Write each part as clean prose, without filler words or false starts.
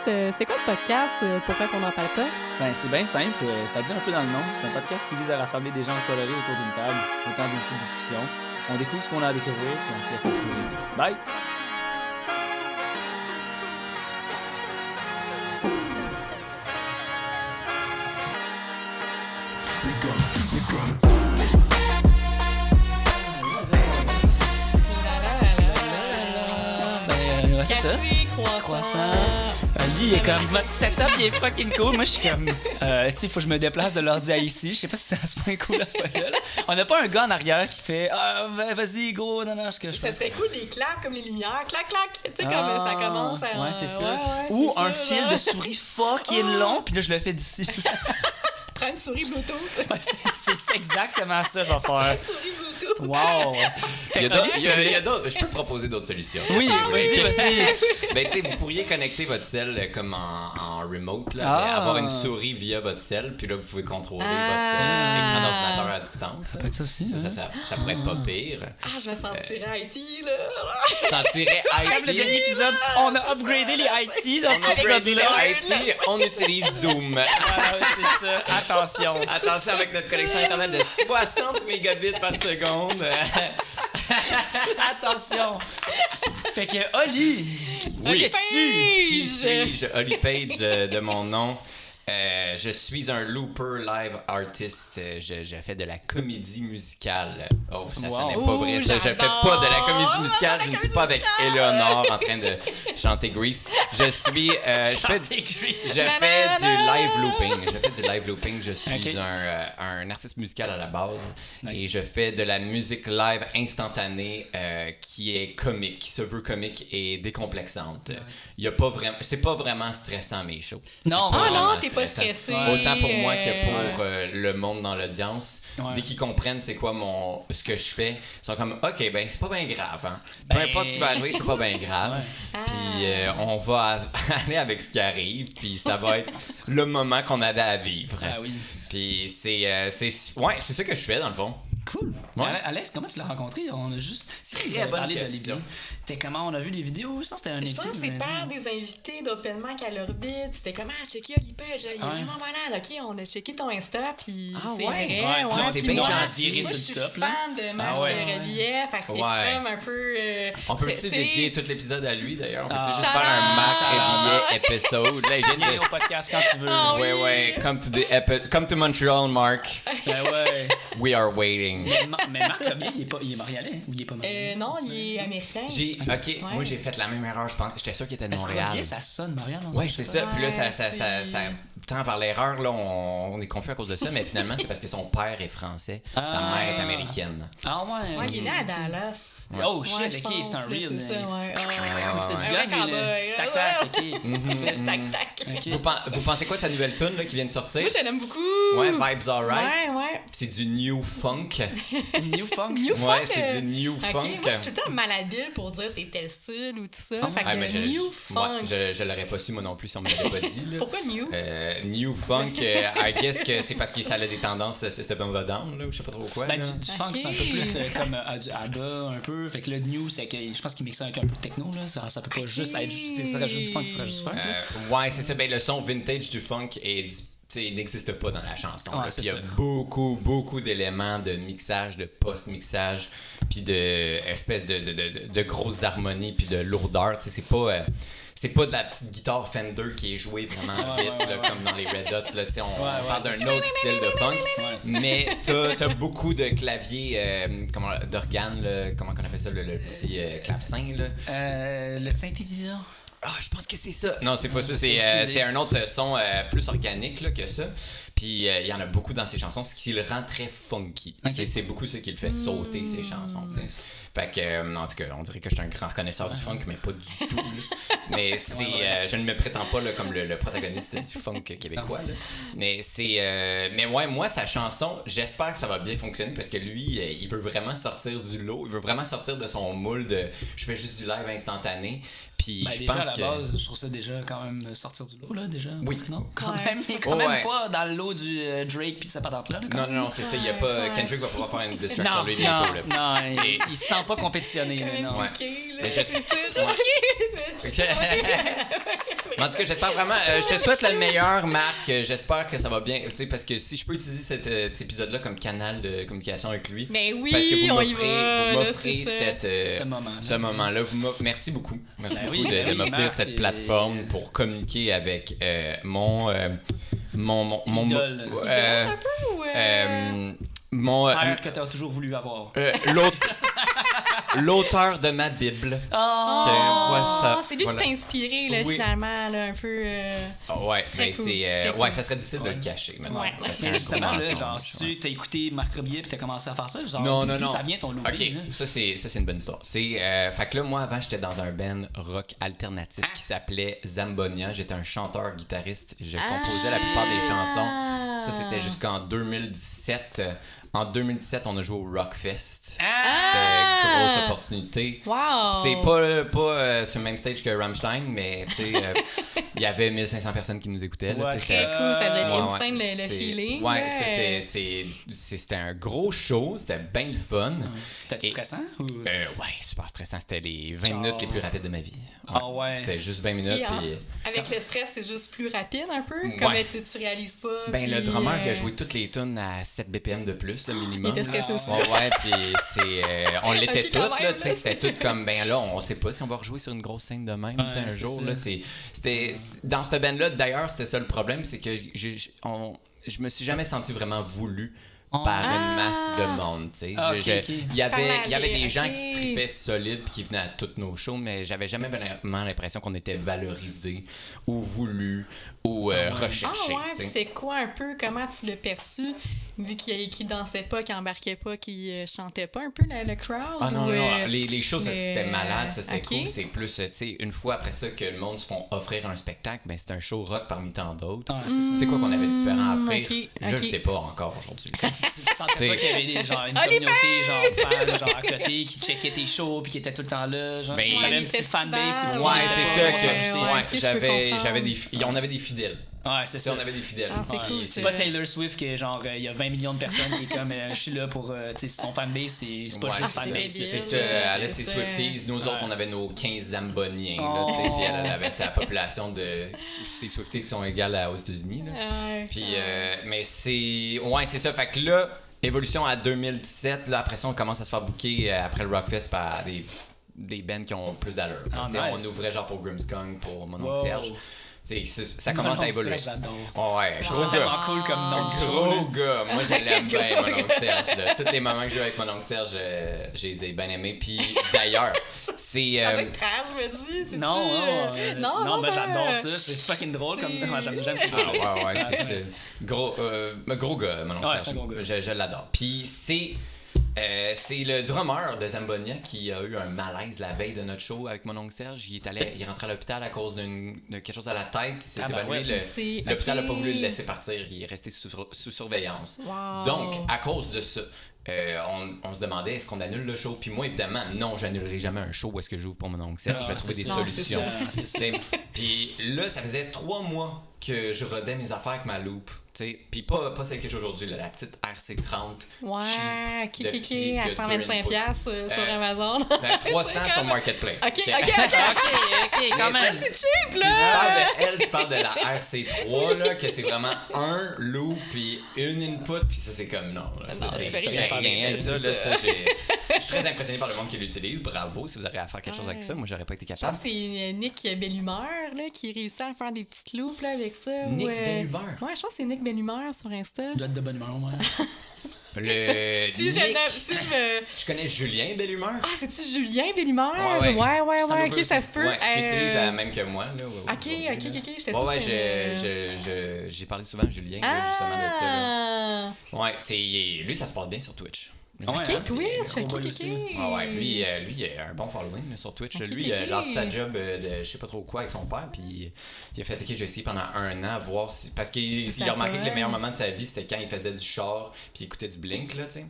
c'est quoi le podcast? Pourquoi qu'on n'en parle pas? Ben, c'est bien simple. Ça dit un peu dans le nom. C'est un podcast qui vise à rassembler des gens colorés autour d'une table, au temps d'une petite discussion. On découvre ce qu'on a à découvrir, puis on se laisse inspirer. Bye! C'est ça. Croissant. Lui, il est comme, votre setup, il est fucking cool. Moi, je suis comme, tu sais, faut que je me déplace de l'ordi à ici. Je sais pas si c'est à ce point cool à ce point-là. On n'a pas un gars en arrière qui fait, vas-y, gros, non, ce que je fais. Ça serait cool des claps comme les lumières, clac, clac. Tu sais, comme ça commence à. Ouais, c'est ça. Ouais, ou c'est un ça, fil là. de souris fucking long, puis là, je le fais d'ici. Prends une souris Bluetooth. C'est exactement ça que je vais faire. Une souris Bluetooth. Wow! Il y a d'autres. Je peux proposer d'autres solutions. Oui, vas-y. Ben, tu sais, vous pourriez connecter votre cell comme en remote, là, Ah. avoir une souris via votre cell, puis là, vous pouvez contrôler votre écran d'ordinateur à distance. Ça peut être ça aussi. Ça pourrait être pas pire. Ah, je me sentirais IT, là. Tu sentirais Comme le dernier IT. épisode, on a upgradé les IT dans On cet a upgradé épisode-là. le IT, on utilise Zoom. C'est ça. Attention. Attention avec notre connexion Internet de 60 mégabits par seconde. Attention. Fait que Oli, Oui. qui es-tu? Qui suis-je? Oli Page de mon nom. Je suis un looper live artist. Je fais de la comédie musicale. Oh, ça sonnait pas vrai, ça. Je fais pas de la comédie musicale. Je ne suis pas avec Eleanor en train de chanter Grease. Je suis. Je fais du live looping. Je fais du live looping. Je suis un artiste musical à la base. Nice. Et je fais de la musique live instantanée qui est comique, qui se veut comique et décomplexante. Il y a pas vraiment. C'est pas vraiment stressant, mes shows. Non. C'est pas Ah non, vraiment t'es pas stressant. stressé. Autant pour moi que pour le monde dans l'audience. Ouais. Dès qu'ils comprennent c'est quoi ce que je fais, ils sont comme OK, ben c'est pas bien grave. Hein. Peu importe ce qui va arriver, c'est pas bien grave. Puis on va aller avec ce qui arrive, puis ça va être le moment qu'on avait à vivre. Ah oui. Puis c'est ça que je fais dans le fond. Cool. Ouais. Alex, comment tu l'as rencontré? On a juste. Très vous avez bonne parlé de question. Libye. C'était comment? On a vu les vidéos? Ça, c'était un Je invité. pense que c'est par des invités d'Open Mic à l'orbite. C'était comment? Checker Oli Page, il est vraiment malade. OK, on a checké ton Insta, puis c'est vrai. Ouais, puis c'est puis bien moi, gentil. moi, je suis Sur le top, là. fan de Marc Rebillet. Fait que t'es Ouais. comme un peu... On peut-tu t'sais, dédier tout l'épisode à lui d'ailleurs? On peut-tu juste Shout faire un out! Marc Shout Rebillet épisode? Là, il vient Viens de... au podcast quand tu veux. Ah oui. Ouais, come to Montreal, Mark. Ben ouais. We are waiting. Mais Marc Rebillet, il est montréalais ou il est pas montréalais? non, il est américain. Moi j'ai fait la même erreur, je pense. J'étais sûr qu'il était de Est-ce que Montréal. Rebillet, ça sonne Montréal? Ouais, c'est ça. Puis là, ça c'est- tend vers l'erreur. Là, on est confus à cause de ça, mais finalement, c'est parce que son père est français, sa mère est américaine. Ah ouais. Ouais, il est né à Dallas. Oh shit, Ouais, je ok, pense, c'est un là, real. c'est ça, ouais. C'est du Un gun, vrai cowboy, lui. là. Tac, tac, ok. Tac, tac. Ok. Vous pensez quoi de sa nouvelle tune là, qui vient de sortir? Moi, je l'aime beaucoup. Ouais, Vibes Alright. Ouais. C'est du new funk. New Funk. New Funk. Ouais, c'est du new Ok, funk. moi, je suis tout le temps malhabile pour dire c'est tel style ou tout ça. Fait Ah, mais que New Funk. je l'aurais pas su moi non plus si on me l'avait pas dit. Là. Pourquoi New? New Funk, I guess que c'est parce que ça a des tendances System of a Down, là, ou je sais pas trop quoi. Ben, là. du funk, c'est un peu plus comme du ABBA, un peu. Fait que le new, c'est que je pense qu'il mixe avec un peu de techno, là. Ça peut pas juste être. Si ça serait juste du funk, ça serait juste du funk. là. Ouais, c'est ça. Ben, le son vintage du funk il n'existe pas dans la chanson. Ouais, là. c'est Puis il y a ça. beaucoup d'éléments de mixage, de post-mixage, puis de espèce de grosses harmonies, puis de lourdeur. Tu sais, c'est pas de la petite guitare Fender qui est jouée vraiment vite, là, comme dans les Red Hot. Là, tu sais, on parle c'est d'un autre style de funk. Ouais. Mais t'as beaucoup de claviers, d'organes, là, comment on appelle ça, le petit clavecin. Là. Le synthétiseur. Ah, je pense que c'est ça. Non, c'est pas ça. C'est un autre son plus organique là, que ça. Puis il y en a beaucoup dans ses chansons, ce qui le rend très funky. Okay. C'est beaucoup ça qui le fait sauter ses chansons. T'sais. Fait que, en tout cas, on dirait que je suis un grand connaisseur du funk, mais pas du tout. Là. Mais je ne me prétends pas là, comme le protagoniste du funk québécois. Là. Mais mais ouais, moi, sa chanson, j'espère que ça va bien fonctionner parce que lui, il veut vraiment sortir du lot. Il veut vraiment sortir de son moule de je fais juste du live instantané. Puis je déjà, pense à la base, je trouve ça déjà quand même sortir du lot, là, déjà. Oui. Non? Quand Ouais. même, il est quand même pas dans le lot du Drake pis de sa patente-là. Là, quand même. Non, c'est ça. Il y a pas. Kendrick va pouvoir faire une distraction Non, lui bientôt. Là. non, Et- il se sent pas compétitionner. Quand là, même non. Ouais. piqué, là. Mais C'est ça, Ouais. ok. non, En tout cas, j'espère vraiment. Je te souhaite le meilleur, Marc. J'espère que ça va bien. Tu sais, parce que si je peux utiliser cet épisode-là comme canal de communication avec lui. Mais oui, parce que vous on y va. Vous m'offrez ce moment-là. Merci beaucoup. Merci beaucoup oui, de m'offrir Marc, cette plateforme pour communiquer avec mon idole. Un peu ou... mon Père que t'as toujours voulu avoir. l'auteur de ma Bible. C'est lui qui t'a inspiré, là, finalement, là, un peu... Ouais, mais cool, ça serait difficile de le cacher maintenant. Ouais. Ça serait Mais un justement, gros là, mensonge, genre, si tu t'as écouté Marc Rebillet puis t'as commencé à faire ça, genre, non. d'où ça vient ton looping? Ok, là? ça c'est une bonne histoire. Fait que là, moi, avant, j'étais dans un band rock alternatif qui s'appelait Zambonia. J'étais un chanteur-guitariste. Je composais la plupart des chansons. Ça, c'était jusqu'en 2017. En 2017, on a joué au Rockfest. C'était une grosse opportunité. Wow! Tu sais, pas sur le même stage que Rammstein, mais tu sais, il y avait 1500 personnes qui nous écoutaient. Là, Très cool, ça devait être Ouais, insane le feeling. Ouais, c'était un gros show, c'était bien le fun. C'était stressant? Ou... Ouais, super stressant. C'était les 20 minutes les plus rapides de ma vie. Ah ouais? C'était juste 20 minutes. Puis... Avec le stress, c'est juste plus rapide un peu? Comme tu réalises pas. Ben, le drummer qui a joué toutes les tunes à 7 BPM de plus, le minimum. Il était stressé aussi. Ouais, puis on l'était toutes, quand là. même, C'était tout comme, ben là, on sait pas si on va rejouer sur une grosse scène de même, un jour. Là, c'était dans cette band-là, d'ailleurs, c'était ça le problème, c'est que je me suis jamais senti vraiment voulu par une masse de monde, tu sais. Il y avait des gens qui tripaient solide puis qui venaient à toutes nos shows, mais j'avais jamais vraiment l'impression qu'on était valorisés ou voulus ou recherchés. Ah ouais, c'est quoi un peu, comment tu l'as perçu, vu qu'il dansait pas, qu'il embarquait pas, qu'il chantait pas un peu le crowd? Ah non, les shows, c'était malade, ça c'était cool. C'est plus, tu sais, une fois après ça que le monde se font offrir un spectacle, ben c'est un show rock parmi tant d'autres. C'est quoi qu'on avait de différent à offrir? Je le sais pas encore aujourd'hui. Tu sentais pas qu'il y avait une communauté genre fans genre à côté qui checkait tes shows puis qui était tout le temps là, genre ben, t'avais un petit fanbase. Ouais, c'est ça que on avait des fidèles. Ouais, c'est ça. On avait des fidèles. C'est cool, c'est pas Taylor Swift qui est genre il y a 20 millions de personnes qui est comme je suis là pour tu sais son fanbase c'est pas juste fanbase. C'est ça, elle a ses Swifties, nous autres on avait nos 15 Zamboniens là, tu sais, puis elle avait sa population de ces Swifties qui sont égales aux États-Unis là. Puis mais c'est ça, fait que là évolution à 2017, là, après ça, on commence à se faire booker après le Rockfest par des bands qui ont plus d'allure. Nice. On ouvrait genre pour Grimmskong, pour mon oncle Serge. Ça commence à évoluer. J'adore. Ouais, c'est tellement cool comme nom. Gros gars. Moi, je l'aime bien, mon oncle Serge. Là. Tous les moments que j'ai eu avec mon oncle Serge, je les ai bien aimés. Puis d'ailleurs, c'est. Ça va être trash, je me dis. Non, ben j'adore ça. C'est fucking drôle comme. J'aime ce que ouais, c'est gros gars, mon oncle Serge. Je l'adore. Puis c'est le drummer de Zambonia qui a eu un malaise la veille de notre show avec mon oncle Serge. Il est rentré à l'hôpital à cause de quelque chose à la tête. Il s'est évanoué. L'hôpital n'a pas voulu le laisser partir. Il est resté sous surveillance. Wow. Donc, à cause de ça, on se demandait est-ce qu'on annule le show. Puis moi, évidemment, non, j'annulerai jamais un show où est-ce que j'ouvre pour mon oncle Serge. Je vais trouver des solutions. Puis là, ça faisait 3 mois que je rodais mes affaires avec ma loupe. Puis pas celle que j'ai aujourd'hui, la petite RC30. Ouais, qui à 125$ sur Amazon. 300 sur Marketplace. OK, quand même. Ça, c'est cheap, là! Tu parles de la RC3, là, que c'est vraiment un loop puis une input, puis ça, c'est comme non. Là, ça, c'est rien, ça. Je suis très impressionné par le monde qui l'utilise. Bravo si vous avez à faire quelque chose avec ça. Moi, j'aurais pas été capable. Je pense que c'est Nick Bellumeur là, qui réussit à faire des petites loupes là, avec ça. Nick Bellumeur? Ouais, je pense que c'est Nick Bellumeur sur Insta. Il doit être de bonne humeur, moi. Je connais Julien Bellumeur. Ah, c'est-tu Julien Bellumeur? Ouais, ok, ça se peut. Qui utilise la même que moi. Là, ok, j'étais sûre. J'ai parlé souvent à Julien, justement, de ça. Là. Ouais, lui, ça se passe bien sur Twitch. Twitch, lui, il a un bon following là, sur Twitch. Lui, il a lancé sa job de je sais pas trop quoi avec son père, puis il a fait je vais essayer pendant 1 an, voir si. Parce qu'il a remarqué que les meilleurs moments de sa vie, c'était quand il faisait du char, puis il écoutait du Blink, là, tu sais.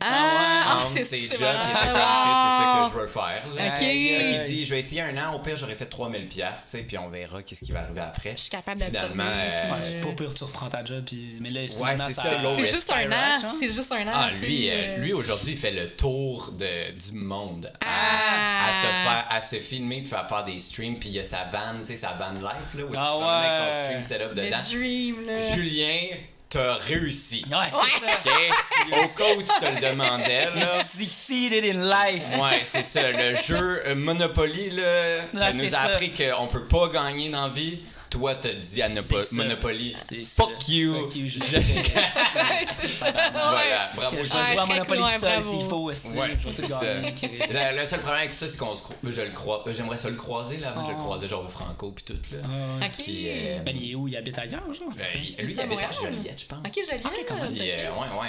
C'est ses jobs, il était comme, c'est ça que je veux faire. Là. Il dit, je vais essayer 1 an, au pire, j'aurais fait 3000$, tu sais, puis on verra qu'est-ce qui va arriver après. Je suis capable de finalement. Pas pire, tu reprends ta job, puis mais là, c'est ça. C'est juste 1 an. C'est juste 1 an. Lui, aujourd'hui, il fait le tour du monde à se filmer puis à faire des streams. Puis il y a sa van, tu sais, sa van life, là, où est-ce qu'il se promène avec son stream setup dedans. Le dream, là. Julien, t'as réussi. Ouais, c'est ça. OK? Au cas où tu te le demandais, You là. succeeded in life. Ouais, c'est ça. Le jeu Monopoly, là, c'est nous a ça. appris qu'on peut pas gagner dans la vie. Toi, t'as dit à C'est ça. Monopoly. C'est ça. Fuck you. Fuck you, C'est ça. Voilà, bravo. Je vais Ouais, jouer à très Monopoly cool, tout seul bravo. s'il faut. Esti. Ouais, Je vais tout c'est gagner. ça. Le seul problème avec ça, c'est qu'on je le crois. J'aimerais ça le croiser, là, avant que je le croisais, genre au Franco puis tout, là. OK. Puis, Ben, il est où? Il habite ailleurs, genre? lui, il à habite à Montréal? Joliette, je pense. OK, Joliette.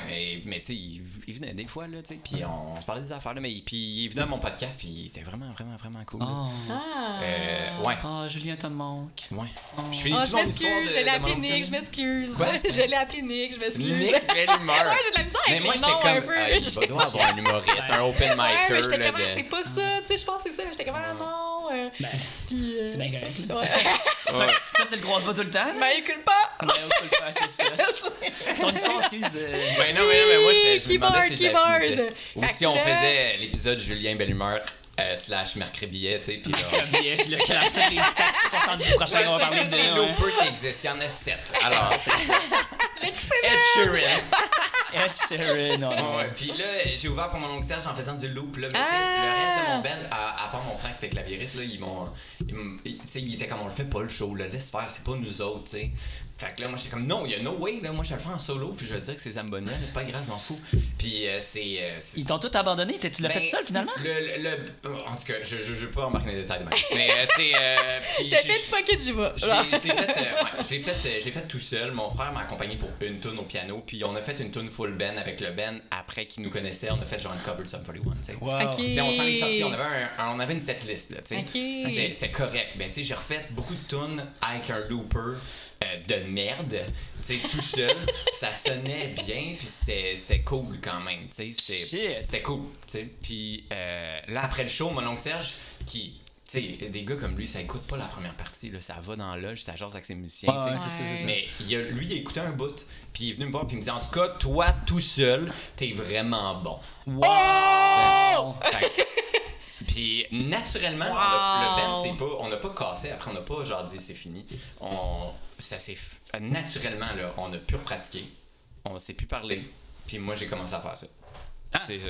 Puis, mais tu sais, il venait des fois, là, tu sais, puis on se parlait des affaires, là, mais puis il venait à mon podcast, puis il était vraiment, vraiment, vraiment cool. là. Ouais. Ah, Julien, t'en manque. Ouais. Oh. Je finis Oh, toute je mon histoire m'excuse, je l'ai de appelé mon Nick, je film. m'excuse. Quoi? Je l'ai appelé Nick, je m'excuse. Nick, belle humeur. Ouais, j'ai de la misère Mais avec moi, les j'étais noms comme, un peu. il doit avoir un humoriste, un open Ouais, micer, mais j'étais là, comme, c'est pas ça, tu sais, je pense que c'est ça, mais j'étais comme, ah non. Ben, Puis. c'est bien correct. Ouais. Ouais. Toi, tu le croises pas tout le temps? Mais écoute pas! Mais on peut le faire, c'était ça. Ton histoire, excuse. Ben non, mais moi, je me demandais si je la finissais. Keyboard. Ou Fait si que on là- faisait l'épisode Julien Belle-Humeur / Mercredi Billet, tu sais, puis là... Bien, puis là, j'ai acheté les 70 prochains, on va parler de les ouais. loopers qui existent, il y en a 7. Alors, c'est Excellent! Ed Sheeran. Ed Sheeran, non. Ouais, puis là, j'ai ouvert pour mon oncle Serge en faisant du loop, là, mais tu sais, le reste de mon band, à part mon frère qui était clavieriste, là, tu sais, il était comme, on le fait pas le show, là, laisse faire, c'est pas nous autres, tu sais. Fait que là, moi, j'étais comme, non, il y a no way, là, moi, je vais le faire en solo, puis je vais dire que c'est Zambonia, c'est pas grave, je m'en fous. Puis Ils t'ont tout abandonné, tu l'as fait tout seul, finalement? En tout cas, je veux pas embarquer dans les détails de même. Mais puis T'as fait fucker du va. je l'ai fait tout seul. Mon frère m'a accompagné pour une tune au piano, puis on a fait une tune full band avec le band après qu'il nous connaissait. On a fait genre une cover de Sum 41, tu sais. Wow. Ok. T'sais, on s'en est sorti, on avait une setlist, là, tu sais. Ok. C'était correct. Ben, tu sais, j'ai refait beaucoup de tunes avec un looper de merde, tu sais, tout seul. Ça sonnait bien, puis c'était cool quand même, tu sais. C'était cool, tu sais. Puis là, après le show, mon oncle Serge, qui... Tu sais, des gars comme lui, ça écoute pas la première partie, là, ça va dans la loge, ça jase avec ses musiciens, tu sais. Ouais, c'est ça. Mais lui, il a écouté un bout, puis il est venu me voir, puis il me dit, en tout cas, toi, tout seul, t'es vraiment bon. Wow! Puis naturellement, Wow. le band, on n'a pas cassé, après on n'a pas genre dit c'est fini. Naturellement, là, on a pu pratiquer, on s'est pu parler, puis moi j'ai commencé à faire ça. C'est ça.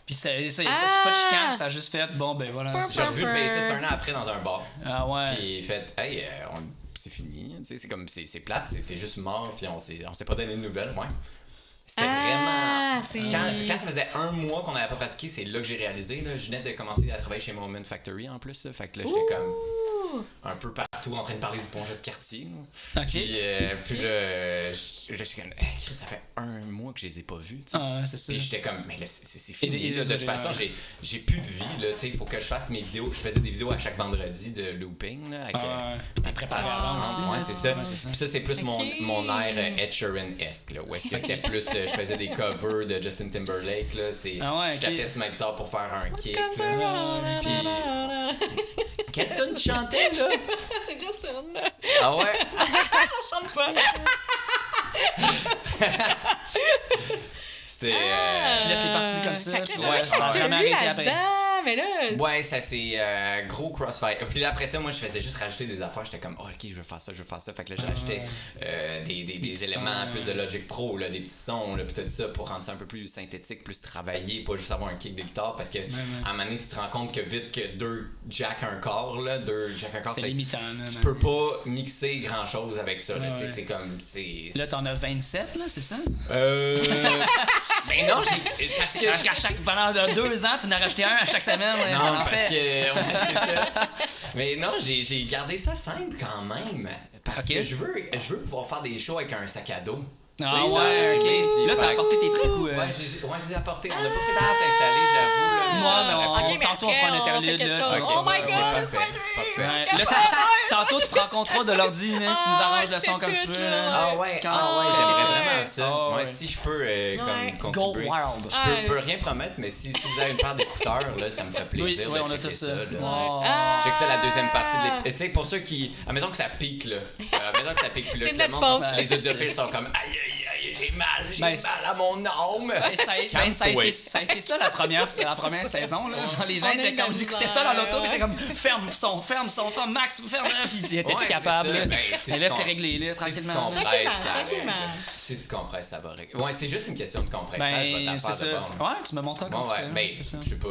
Puis c'est ça, il n'y a pas de chicane, ça a juste fait, bon, ben voilà. J'ai revu le bassiste un an après dans un bar. Ah ouais. Puis il fait, hey, c'est fini, tu sais, c'est comme, c'est plate, c'est juste mort, puis on s'est pas donné de nouvelles, ouais. C'était vraiment. Quand ça faisait un mois qu'on n'avait pas pratiqué, c'est là que j'ai réalisé. Là, je venais de commencer à travailler chez Moment Factory en plus. Là, fait que là, j'étais comme un peu partout en train de parler du bon jeu de quartier. Là. Ok. Puis là, j'étais comme, Chris, ça fait un mois que je les ai pas vus. T'sais. Ah, c'est ça. Puis j'étais comme, mais là, c'est fini. Et Là, de toute façon, j'ai plus de vie. Il faut que je fasse mes vidéos. Je faisais des vidéos à chaque vendredi de looping. Là, avec, des préparations aussi. Ouais, c'est ça. Ouais, c'est ça. Puis ça, c'est plus mon air Ed Sheeran-esque. Où est-ce que c'était plus, je faisais des covers de Justin Timberlake. Là, je tapais sur ma guitare pour faire un kick. Là. Puis, quelle tune tu chantais, là? C'est Justin. Ah ouais? Je chante pas. C'était... Puis là, c'est parti comme ça. Fait que Puis là, ouais, ça a jamais arrêté après. là-dedans, mais là... Ouais, ça c'est gros crossfire. Puis là, après ça, moi, je faisais juste rajouter des affaires. J'étais comme, oh, ok, je veux faire ça. Fait que là, j'ai rajouté des éléments sons, plus de Logic Pro, là, des petits sons, là, puis tout ça pour rendre ça un peu plus synthétique, plus travaillé, pas juste avoir un kick de guitare. Parce que à un moment donné, tu te rends compte que vite que deux jack un corps, C'est limitant. tu peux pas mixer grand chose avec ça. Là, Ouais. C'est comme. Là, t'en as 27, là, c'est ça? Ben non, parce que. Pendant 2 ans, tu en as racheté un à chaque semaine. Ouais, ça Non, en parce fait. que. Ouais, c'est ça. Mais non, j'ai gardé ça simple quand même. Parce Ok. que je veux pouvoir faire des shows avec un sac à dos. Ah Tu sais, ouais, genre, ok. puis Là, t'as fait- apporté tes trucs ou. Ouais, je les ai apportés. On n'a pas pris le temps de s'installer, j'avoue. Là, mais Moi, ça, non. j'aurais pu- Ok, mais Tantôt, on après, fera un on fait interlude, quelque là, chose. tu vas- Oh my Ok, god, parfait, it's my parfait. dream! Ouais. Là, tantôt, tu prends contrôle de l'ordi, man, tu nous arranges le c'est son comme tu tout, veux. là. là. Ah ouais, Quand j'aimerais vraiment ça. Ah Moi, ouais. si je peux comme Go contribuer. wild. Je peux rien promettre, mais si vous avez une paire d'écouteurs, là, ça me ferait plaisir Oui, de on a checker tout ça. ça. là. Oh. Check ça la deuxième partie de l'épisode. Tu sais, pour ceux qui. Admettons que ça pique, là. Admettons que ça pique. Puis là, C'est que notre le monde- faute. Les audiophiles sont comme aïe, aïe, aïe. j'ai mal Ben, à mon âme. Ben, ça a été ça la première saison. Là. Genre, les gens étaient comme. J'écoutais ça dans l'auto, ils étaient comme ferme le son, Max, ferme. Puis ils étaient plus capables. Mais là, c'est réglé, là, tranquillement. Tranquillement. Si tu compresses, ça va régler. Ouais, c'est juste une question de compressage, Ben, votre affaire de borne. Ouais, tu me montres comment tu fais. Ben, je sais pas.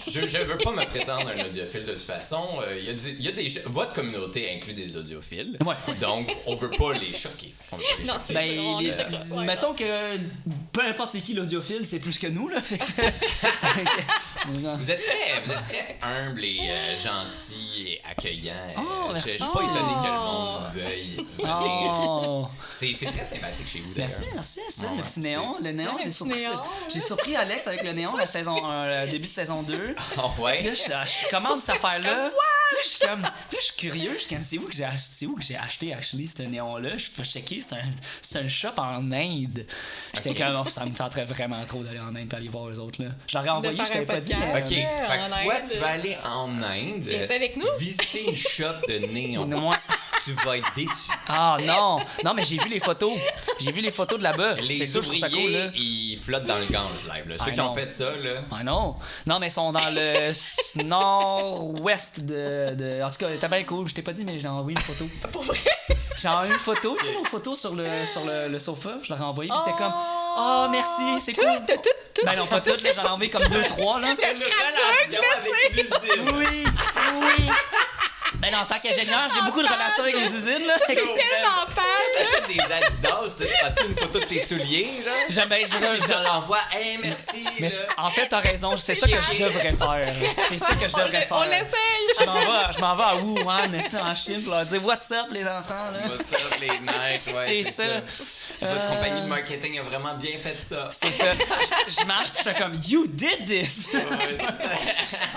Je veux pas me prétendre un audiophile de toute façon. Il y a des votre communauté inclut des audiophiles. Ouais. Donc, on veut pas les choquer. Non, c'est Ben, ça. mettons que peu importe c'est qui l'audiophile, c'est plus que nous, là. Fait que... Vous êtes très humble et gentil et accueillant. Oh, Je suis merci. pas étonné que le monde veuille venir. Oh. C'est très sympathique chez vous, d'ailleurs. Merci, ça, Ouais, le petit néon. Le néon, j'ai surpris Alex avec le néon, le début de saison 2. Oh, ouais. Là, je commande cette affaire-là. Là, je suis curieux. Je suis comme, c'est où que j'ai acheté Ashley, ce néon-là? Je fais checker, c'est un shop en Inde. J'étais comme, oh, ça me tenterait vraiment trop d'aller en Inde pour aller voir les autres, là. Je leur ai envoyé, je t'avais pas dit. Ok, fait en que toi, Inde. tu vas aller en Inde. Viens-tu avec nous? Visiter une shop de néon. Moi. Tu vas être déçu. Ah non, mais j'ai vu les photos. J'ai vu les photos de là-bas. C'est Les sûr, je trouve ça cool, là. ils flottent dans le Gange live. Là. Ceux qui ont fait ça, là. Ah non, mais ils sont dans le nord-ouest de... En tout cas, c'était bien cool. Je t'ai pas dit, mais j'ai envoyé une photo. Pour vrai? J'ai envoyé une photo, tu sais, nos photos sur le sofa. Je leur ai envoyé, puis t'es comme... Oh, merci, c'est cool. Tout. Ben non, pas toutes, là, j'en ai envoyé comme 2-3, là. Une relation avec l'usine. Oui. Ben en tant qu'ingénieur, j'ai beaucoup de relations avec les usines, là. C'est tellement pâle. T'achètes des Adidas, là, tu prends une photo de tes souliers, là. Jamais, Je te l'envoie. Hey, merci. Mais là. en fait, t'as raison, c'est ça que je devrais faire. C'est ça que je devrais faire. On l'essaye. Je m'en vais à Wuhan, en Chine, pour leur dire What's up, les enfants, là. What's up, les Nike, ouais, C'est ça. Votre compagnie de marketing a vraiment bien fait ça. C'est ça. Je marche, puis je fais comme You did this! Ouais, c'est ça.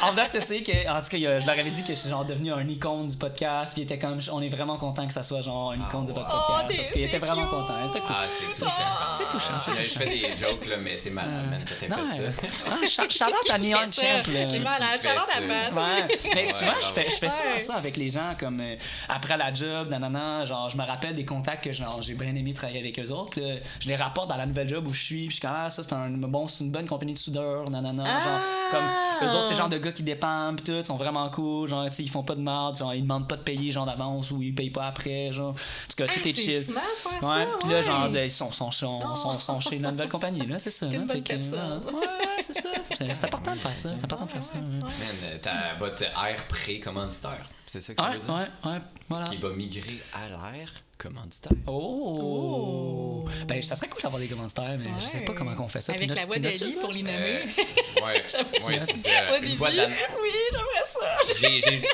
En fait, tu sais que, en tout cas, je leur avais dit que je suis genre devenu un icône du podcast, puis il était comme, on est vraiment content que ça soit genre un icône de votre podcast. Parce qu'il était vraiment content. C'était cool. Ah, c'est touchant. C'est touchant, c'est Je touchant. fais des jokes, là, mais c'est malade, man, que t'aies fait ça. Shout-out à Neon Champ, là. Qui malade. Qui fait Shout-out à ça? Matt. Ouais, mais souvent, bravo. je fais souvent Ouais. ça avec les gens, comme après la job, nanana, genre, je me rappelle des contacts que genre, j'ai bien aimé travailler avec eux autres, puis là, je les rapporte dans la nouvelle job où je suis, puis je suis comme, ah, ça, c'est une bonne compagnie de soudeurs, nanana, genre, comme, eux autres, c'est le genre de gars qui dépendent, puis tout, sont vraiment cool, genre, tu sais, ils font pas de merde, genre, ils demandent pas de payer, genre, d'avance, ou ils payent pas après, genre, en tout cas, tout est chill. C'est smart, faire Ouais, ça. puis là, genre, ils sont chez la nouvelle compagnie, là, c'est ça. T'es une hein, bonne fait que, personne. ouais, c'est ça. C'est important de faire ça, c'est important de faire ça. Man, t'as votre air pré-commanditaire. C'est ça que ça veut dire? Ouais, voilà. Qui va migrer à l'air commanditaire. Oh! Ben, ça serait cool d'avoir des commanditaires, mais je sais pas comment on fait ça. Avec la voix d'Ali pour les nommer. Ouais, c'est ça. Au Une début. voix Oui, j'aimerais ça.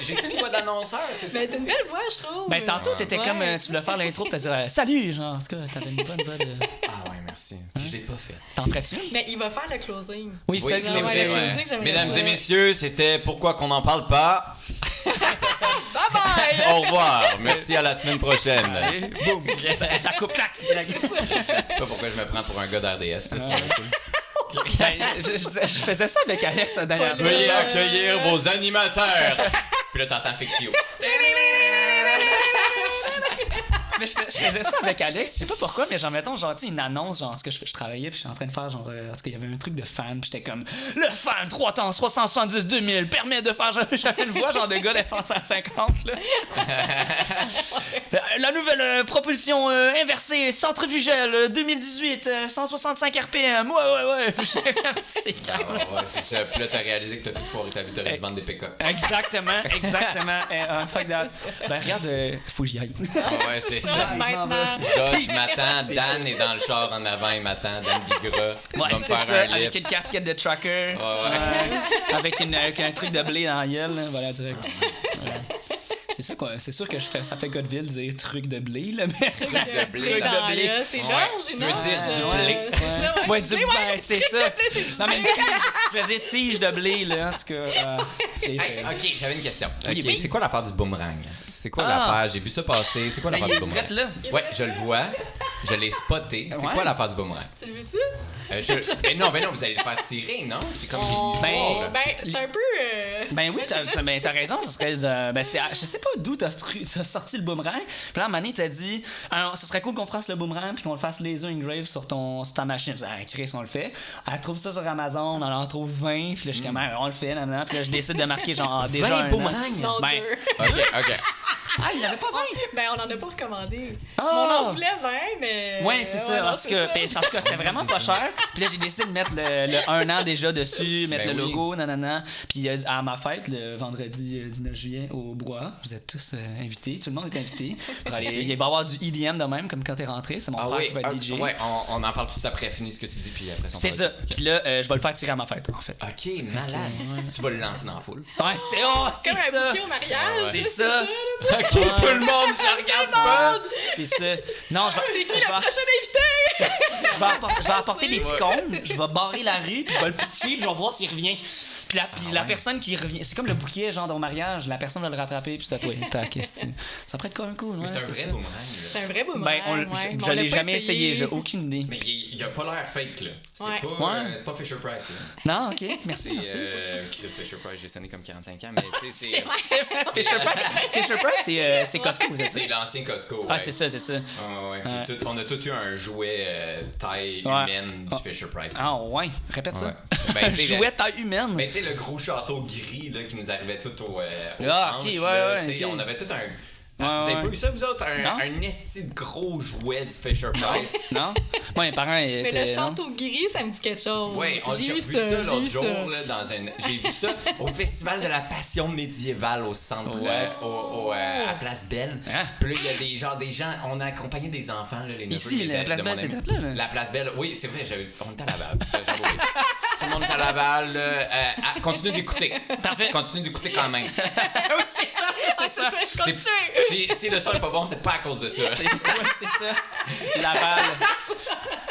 J'ai une voix d'annonceur, c'est ça? Mais t'as une belle voix, je trouve. Ben, tantôt, t'étais Ouais. comme, tu voulais faire l'intro, pis t'as dit salut, genre, en tout cas, t'avais une bonne voix de. Ah ouais, merci. Puis je l'ai pas fait. T'en ferais-tu une? Mais il va faire le closing. Oui, fais le c'est closing. vrai. ouais. closing, j'aimerais Mesdames ça. et messieurs, c'était Pourquoi qu'on n'en parle pas. Bye bye! Au revoir. Merci, à la semaine prochaine. Allez, boum! Ça coupe, clac! direct. Je sais pas pourquoi je me prends pour un gars d'RDS. là, tu sais. Ben, je faisais ça avec Alex la dernière fois. Veuillez accueillir vos animateurs. Puis là, t'entends Fixio. Mais je faisais ça avec Alex, je sais pas pourquoi, mais genre, mettons, genre, tu sais, une annonce, genre, ce que je travaillais, puis je suis en train de faire, genre, parce qu'il y avait un truc de fan, puis j'étais comme, le fan 3 temps 370 2000 permet de faire, j'avais une voix, genre, de gars d'F 150, là. La nouvelle propulsion inversée centrifugelle 2018, 165 RPM, ouais. C'est Ah, ouais, c'est ça. Puis là, t'as réalisé que t'as tout foiré ta vie, t'aurais dû vendre des pick-up. Exactement. Fuck that. Ben, regarde, faut que j'y aille. Ah ouais, c'est ça. Maintenant. Josh m'attend, Dan est dans le char en avant, il m'attend, Dan Bigra. Il va Ouais, me c'est faire ça, un avec lift. une casquette de trucker. Ouais. Avec un truc de blé dans la gueule, là, voilà, direct. Voilà. C'est sûr que ça fait Godville dire truc de blé, là, mais... Truc de blé. Truc Dans de blé. là, c'est Ouais. large, Tu veux dire du blé? C'est ça, ouais. Ouais, du blé, Ouais, c'est ça. Non, mais je veux dire tige de blé, là, en tout cas. J'ai fait. Hey, ok, j'avais une question. Ok, Oui. c'est quoi l'affaire du boomerang? C'est quoi Ah. l'affaire? J'ai vu ça passer. C'est quoi Ben, l'affaire il du est boomerang? prête, là. Ouais, je le vois. Je l'ai spoté. C'est Ouais. quoi l'affaire du boomerang? Tu le veux-tu? Ben non, vous allez le faire tirer, non? C'est comme une histoire. là. Ben, c'est un peu. Ben oui, t'as raison, ce serait. Je sais pas d'où t'as sorti le boomerang. Puis là, à un moment donné, t'as dit, alors, ce serait cool qu'on fasse le boomerang puis qu'on le fasse laser engrave sur ta machine. Je dis, Chris, on le fait. Elle trouve ça sur Amazon, on en trouve 20. Puis là, je suis comme, on le fait, nanana. Puis là, je décide de marquer, genre, déjà 20 un an. boomerangs? Non, Ben, deux. OK. Ah, il avait pas 20? Ben, on en a pas recommandé. Ah! On en voulait 20, mais. Ouais, c'est ça. non, En tout cas, c'était vraiment pas cher. Puis là, j'ai décidé de mettre le 1 an déjà dessus, mettre Ben le oui. logo, nanana. Puis à ma fête, le vendredi 19 juillet au Bois, vous êtes tous invités. Tout le monde est invité. Il va y avoir du EDM de même, comme quand t'es rentré. C'est mon frère qui va être DJ. Ouais, on en parle tout après, finis ce que tu dis, puis après C'est ça. Puis là, je vais le faire tirer à ma fête, en fait. OK, malade. Tu vas le lancer dans la foule. Ouais, c'est Comme un ça. bouquet au mariage. C'est ça. OK, tout le monde, je regarde pas. C'est ça. Non, C'est qui la prochaine invitée? je vais apporter des petits cônes, je vais barrer la rue, puis je vais le pitcher, puis je vais voir s'il revient. Puis la personne qui revient, c'est comme le bouquet, genre, dans le mariage, la personne va le rattraper, puis c'est à toi. Tac, ça pourrait être quand même cool. Mais Ouais, c'est un vrai ça. boomerang. C'est un vrai boomerang. Ben, ouais. Mais je on l'a l'ai pas jamais essayé, j'ai aucune idée. Mais il a pas l'air fake, là. C'est Ouais. pas Fisher Price, là. Non, ok, merci. merci. Chris Fisher Price, j'ai sonné comme 45 ans, mais tu sais, Fisher Price, c'est Costco, c'est ça? c'est l'ancien Costco. Ah, ouais. c'est ça, c'est ça. Ouais. Ouais. On a tous eu un jouet taille Ouais. humaine du Fisher Price. Ah, ouais, répète ça. Ouais. Ben, Un tu sais, jouet taille humaine. Ben, tu sais, le gros château gris là, qui nous arrivait tout au Ah, change, ok, là, ouais, tu sais, ok. on avait tout un... Ouais, vous avez ouais. pas eu ça, vous autres? Non. Un esti de gros jouet du Fisher Price? Non? Moi, mes parents Mais étaient... le château gris, ça me dit quelque chose. Oui, j'ai vu ça l'autre jour, là, j'ai vu ça au Festival de la Passion médiévale au centre, à Place Belle. Hein? Puis là, il y a des gens, on a accompagné des enfants, là, les neveux, Ici, les la ailes Place de Belle, mon c'est ami. là, là. La Place Belle, oui, c'est vrai, on était à Laval. J'avoue. Tout le monde est à Laval, là, continue d'écouter. Parfait. Continue d'écouter quand même. Oui, c'est ça, c'est ça. Si le son est pas bon, c'est pas à cause de ça. C'est ça.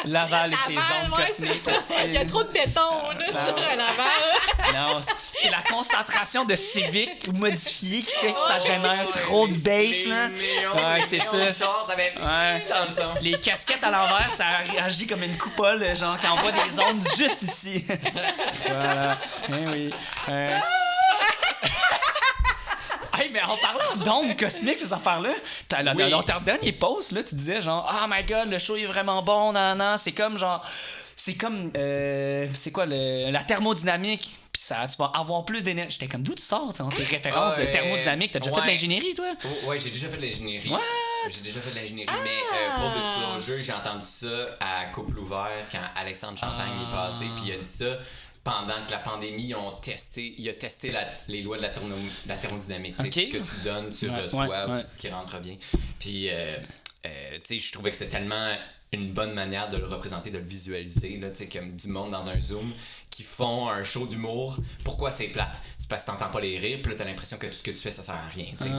Laval et ses ondes cosmiques. Il y a trop de béton, là, genre à Laval. Non, c'est la concentration de Civic modifié qui fait que ça génère trop de bass, là. Ouais, c'est ça. Ouais. Dans le son. Les casquettes à l'envers, ça agit comme une coupole, genre, qui envoie des ondes juste ici. Voilà. Eh oui. Hey, mais en parlant d'ondes cosmiques, ces affaires-là, dans ta dernier post, là, tu disais genre, oh my god, le show est vraiment bon, nan, c'est comme genre. C'est comme. C'est quoi, la thermodynamique? Puis ça, tu vas avoir plus d'énergie. J'étais comme, d'où tu sors, tes références de thermodynamique? T'as déjà fait de l'ingénierie, toi? Ouais, j'ai déjà fait de l'ingénierie. What? J'ai déjà fait de l'ingénierie, mais full disclosure, j'ai entendu ça à Couple Ouvert quand Alexandre Champagne est passé, puis il a dit ça pendant que la pandémie, il a testé les lois de la thermodynamique. Ok. Tout ce que tu donnes, tu reçois, tout ce qui rentre bien. Puis, tu sais, je trouvais que c'était tellement une bonne manière de le représenter, de le visualiser, là, tu sais, comme du monde dans un Zoom qui font un show d'humour. Pourquoi c'est plate? C'est parce que t'entends pas les rires, puis là, t'as l'impression que tout ce que tu fais, ça sert à rien, tu sais.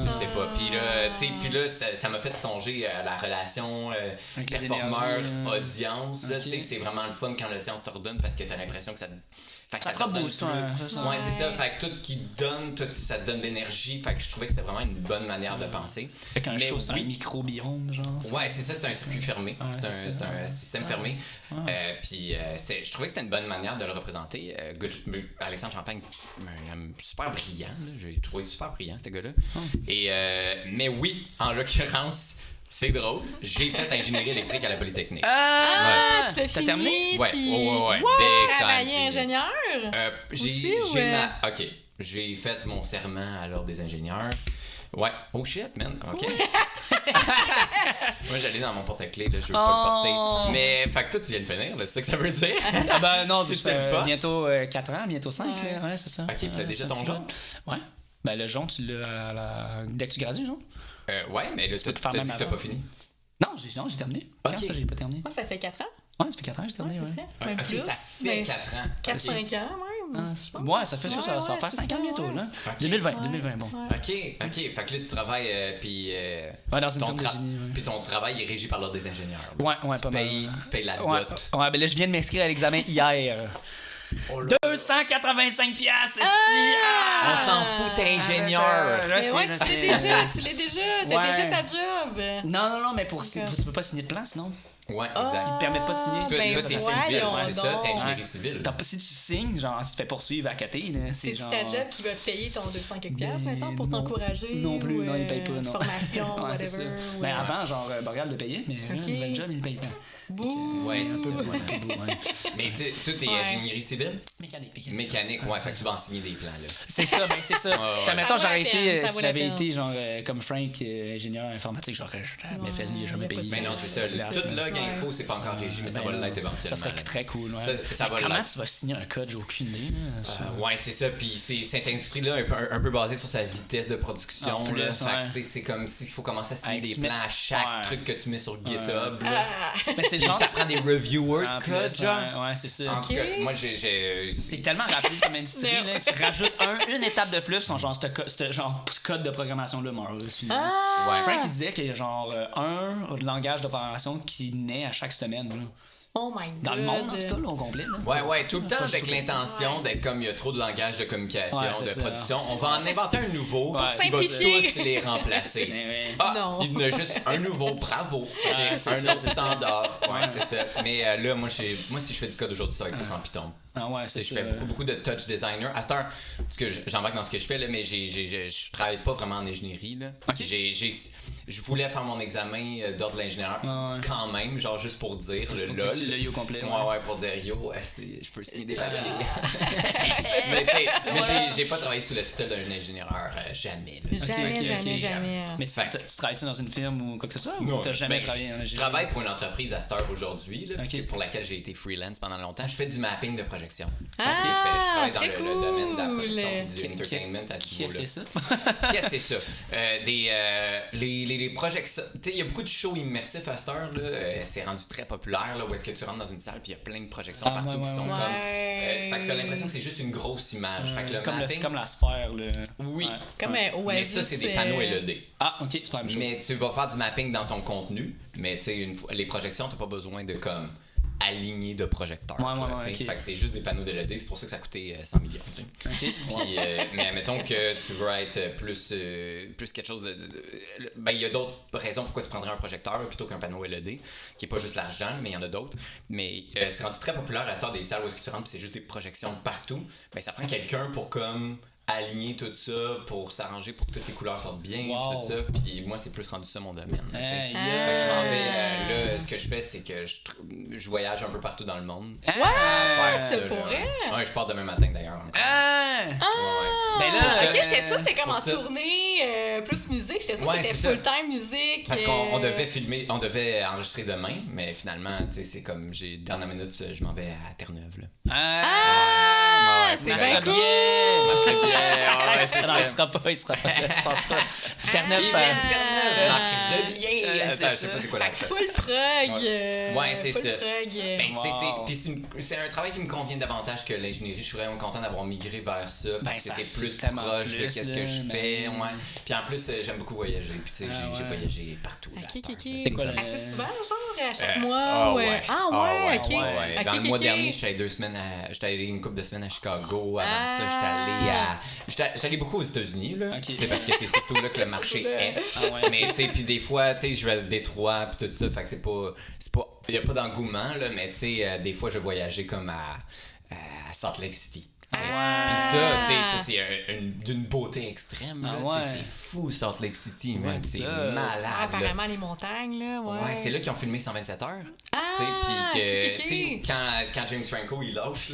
Tu le sais pas. Puis là, tu sais, ça m'a fait songer à la relation performeur-audience, là, tu sais, c'est vraiment le fun quand l'audience te redonne parce que t'as l'impression que ça te rebooste, ouais, c'est ça. Fait que tout ce qui donne, ça te donne de l'énergie. Fait que je trouvais que c'était vraiment une bonne manière de penser. Fait qu'un show, c'est un microbiome, genre. Ouais, c'est ça, c'est un circuit fermé. C'est un système fermé. Puis je trouvais que c'était une bonne manière de le représenter. Alexandre Champagne, super brillant. Là. J'ai trouvé super brillant, ce gars-là. Mais oui, en l'occurrence, c'est drôle. J'ai fait ingénierie électrique à la Polytechnique. Tu l'as fini, terminé? Ouais. Travailler ingénieur? OK. J'ai fait mon serment à l'ordre des ingénieurs. Ouais. Oh shit, man. OK. Moi, j'allais dans mon porte-clés, là. Je veux pas le porter. Mais, fait que toi, tu viens de finir, là. C'est ça que ça veut dire? Ah ben non, Si tu c'est le portes. bientôt 4 ans, bientôt 5, là. Ouais, c'est ça. OK, puis t'as déjà ton jaune? Ouais. Ben le jaune, tu l'as dès que tu gradues, genre? Ouais, mais là, tu peux t'as faire dit même que t'as avant. pas fini. Non, j'ai terminé. Ok. Quand ça, j'ai pas terminé? Moi, ça fait 4 ans. Ouais, ça fait 4 ans que j'ai terminé, ouais. Même OK, plus. ça se fait 4 ans. 4-5 OK. ans, même. Ouais, ça fait ça, ça va Ouais, faire c'est 5 ans ça, bientôt, ouais. là. Ok. 2020, bon. OK. Fait que là, tu travailles, puis... Ouais, dans une ton firme de génie, ouais. Puis ton travail est régi par l'ordre des ingénieurs. Ouais, tu pas mal. Tu payes la Ouais, dot. ouais, ben là, je viens de m'inscrire à l'examen hier. 285 piastres, On s'en fout, t'es ingénieur. Mais ouais, tu l'es déjà. T'as déjà ta job. Non, mais tu peux pas signer de plan, sinon. Ouais, exact. Ils te permettent pas de signer. Toi, t'es civil, c'est ça, t'es ingénierie donc. civile. Si tu signes, genre, tu te fais poursuivre à côté. Là, C'est genre... ta job qui va payer ton 200 quelques piastres, mettons, pour t'encourager. Non plus, ou, non, ils payent pas. Non. Formation, ouais, c'est whatever. ça. ou, Ben, avant, genre, Boreal le payait, mais Ok. le nouvel job, il le paye pas. Ouais, c'est ça. Ouais. Mais toi, t'es ingénierie civile? Mécanique, ouais, fait que tu vas en signer des plans, là. C'est ça, ben c'est ça. ouais. Ça, mettons, Ça vaut j'aurais la été, peine, ça si vaut la j'avais peine. été, genre, comme Frank, ingénieur informatique, j'aurais jamais fait, il a jamais y a pas de payé. Mais non, c'est ça. C'est ça. Tout log info, c'est pas encore régi, mais ça va l'être éventuellement. Ça serait très cool, ouais. Ça va Comment l'être. tu vas signer un code, j'ai aucune idée. Ouais, c'est ça. Puis cette industrie-là est un peu basée sur sa vitesse de production. En plus, là. ouais. Fait que, tu sais, c'est comme s'il faut commencer à signer Hey, des tu plans mets- à chaque Ouais. truc que tu mets sur GitHub. là. Mais c'est Puis genre. ça prend des reviewers En de plus, code, genre. ouais, c'est ça. En tout cas, moi, j'ai C'est tellement rapide comme industrie, Non. là. Tu rajoutes une étape de plus, genre, ce genre code de programmation-là meurt. Finalement. Ah! Ouais. Frank, il disait qu'il y a genre un langage de programmation qui naît à chaque semaine. Là. Oh my god. Dans le monde, en tout cas, là, au complet. Là. Ouais, tout le temps Pas avec juste- l'intention d'être comme il y a trop de langage de communication, Ouais, c'est de ça. production. On va en inventer un nouveau Pour qui va simplifier. tous les remplacer. Mais ouais. Ah, Non. il y en a juste un nouveau, bravo. Ok, c'est un ça, autre standard. Ouais, c'est ça. Mais là, moi, si je fais du code aujourd'hui, ça va être plus en Python. Ah ouais, c'est Je ça. fais beaucoup de touch designer. À cette heure, parce que j'embarque dans ce que je fais, là, mais je travaille pas vraiment en ingénierie. Là. Ok. Je voulais faire mon examen d'ordre de l'ingénieur Ah ouais. quand même, genre juste pour dire Juste le pour dire que lol. tu l'as eu au complet. Ouais, pour dire yo, je peux signer des papiers. mais tu sais, mais j'ai pas travaillé sous la tutelle d'un ingénieur, jamais. Là. Jamais, Ok, jamais, ok. jamais. Mais tu travailles-tu dans une firme ou quoi que ce soit? Non, ou t'as jamais ben, travaillé en je ingénierie? travaille pour une entreprise à cette heure aujourd'hui, là, Ok. pour laquelle j'ai été freelance pendant longtemps. Je fais du mapping de projection. Ah, Parce que je travaille dans très le domaine de la projection, cool. du entertainment à ce Qui niveau-là. c'est ça? Qu'est-ce que c'est ça? Les projections. Tu sais, il y a beaucoup de shows immersifs à cette heure. Là. C'est rendu très populaire, là, où est-ce que tu rentres dans une salle puis il y a plein de projections Ah, partout ouais, qui sont ouais. comme. Ouais. Fait que t'as l'impression que c'est juste une grosse image. Fait que le Comme, mapping. c'est comme la sphère. Là. Oui. Ouais. Comme Ouais. un Oasis. Mais ça, c'est des panneaux LED. Ah, ok, c'est pas la même chose. Mais tu vas faire du mapping dans ton contenu, mais tu sais, les projections, t'as pas besoin de comme aligner de projecteurs. Ouais, quoi, ouais, tu sais. ok. Fait que c'est juste des panneaux de LED, c'est pour ça que ça a coûté 100 millions. Tu sais. Ok. Puis, mais admettons que tu veux être plus quelque chose de. Ben, il y a d'autres raisons pourquoi tu prendrais un projecteur plutôt qu'un panneau LED, qui est pas juste l'argent, mais il y en a d'autres. Mais c'est rendu très populaire à cette des salles où est-ce que tu rentres, puis c'est juste des projections partout. Ben, ça prend quelqu'un pour comme aligner tout ça, pour s'arranger pour que toutes les couleurs sortent bien, puis Wow. tout ça. Puis moi, c'est plus rendu ça mon domaine. Tu sais. Hey, Fait que je m'en vais. Là, ce que je fais, c'est que je voyage un peu partout dans le monde. Ah, Faire c'est ça, pour là. vrai? Ouais, je pars demain matin d'ailleurs. encore. Ah! Ouais, ouais, Ben là, Ok, j'étais sûre que c'était comme pour en ça. tournée, plus musique. J'étais sûre Ouais, que c'était c'est ça. full-time musique. Parce qu'on devait filmer, on devait enregistrer demain, mais finalement, tu sais, c'est comme, dernière minute, je m'en vais à Terre-Neuve, là. Ah! Ouais, C'est ouais. bien Ma cool! Très bien, ouais, c'est Non, il ça. sera pas, je pense pas. Terre-Neuve, Ah, c'est Marc bien! c'est Attends, je sais ça. pas c'est quoi l'accent. Full prog! Ouais, c'est full ça. prog. Ben, tu sais, Wow. puis c'est un travail qui me convient davantage que l'ingénierie. Je suis vraiment content d'avoir migré vers ça parce que ça c'est fit plus tellement proche de plus, qu'est-ce là, que je ben fais. oui. Ouais. Puis en plus, j'aime beaucoup voyager. Puis tu sais, Ah, j'ai ouais. voyagé partout. là, Ok, à cette ok, heure. ok. C'est quoi, le- Assez souvent, genre, à chaque Euh, mois? ah ou, ouais. Ah Ah ouais, ouais, ok. ouais. Ok, Dans le ok, mois ok. dernier, j'étais allé 2 semaines j'étais allé une couple de semaines à Chicago. Avant ça, j'étais allé beaucoup aux États-Unis, là. Ok. Tu sais, parce que c'est surtout là que le marché Surtout là. est. Ah ouais. Mais tu sais, puis des fois, tu sais, je vais à Détroit puis tout ça, fait que c'est pas, il y a pas d'engouement là, mais tu sais, des fois je vais voyager comme à Salt Lake City. Puis ça, tu sais, ça c'est d'une beauté extrême. Là, Ah tu sais, ouais. c'est fou Salt Lake City, man, Ouais, c'est ça. malade. Ah, là. apparemment, les montagnes, là. Ouais, Ouais, c'est là qu'ils ont filmé 127 heures. Ah, Tu sais, puis que, ok, ok. tu sais, quand James Franco il lâche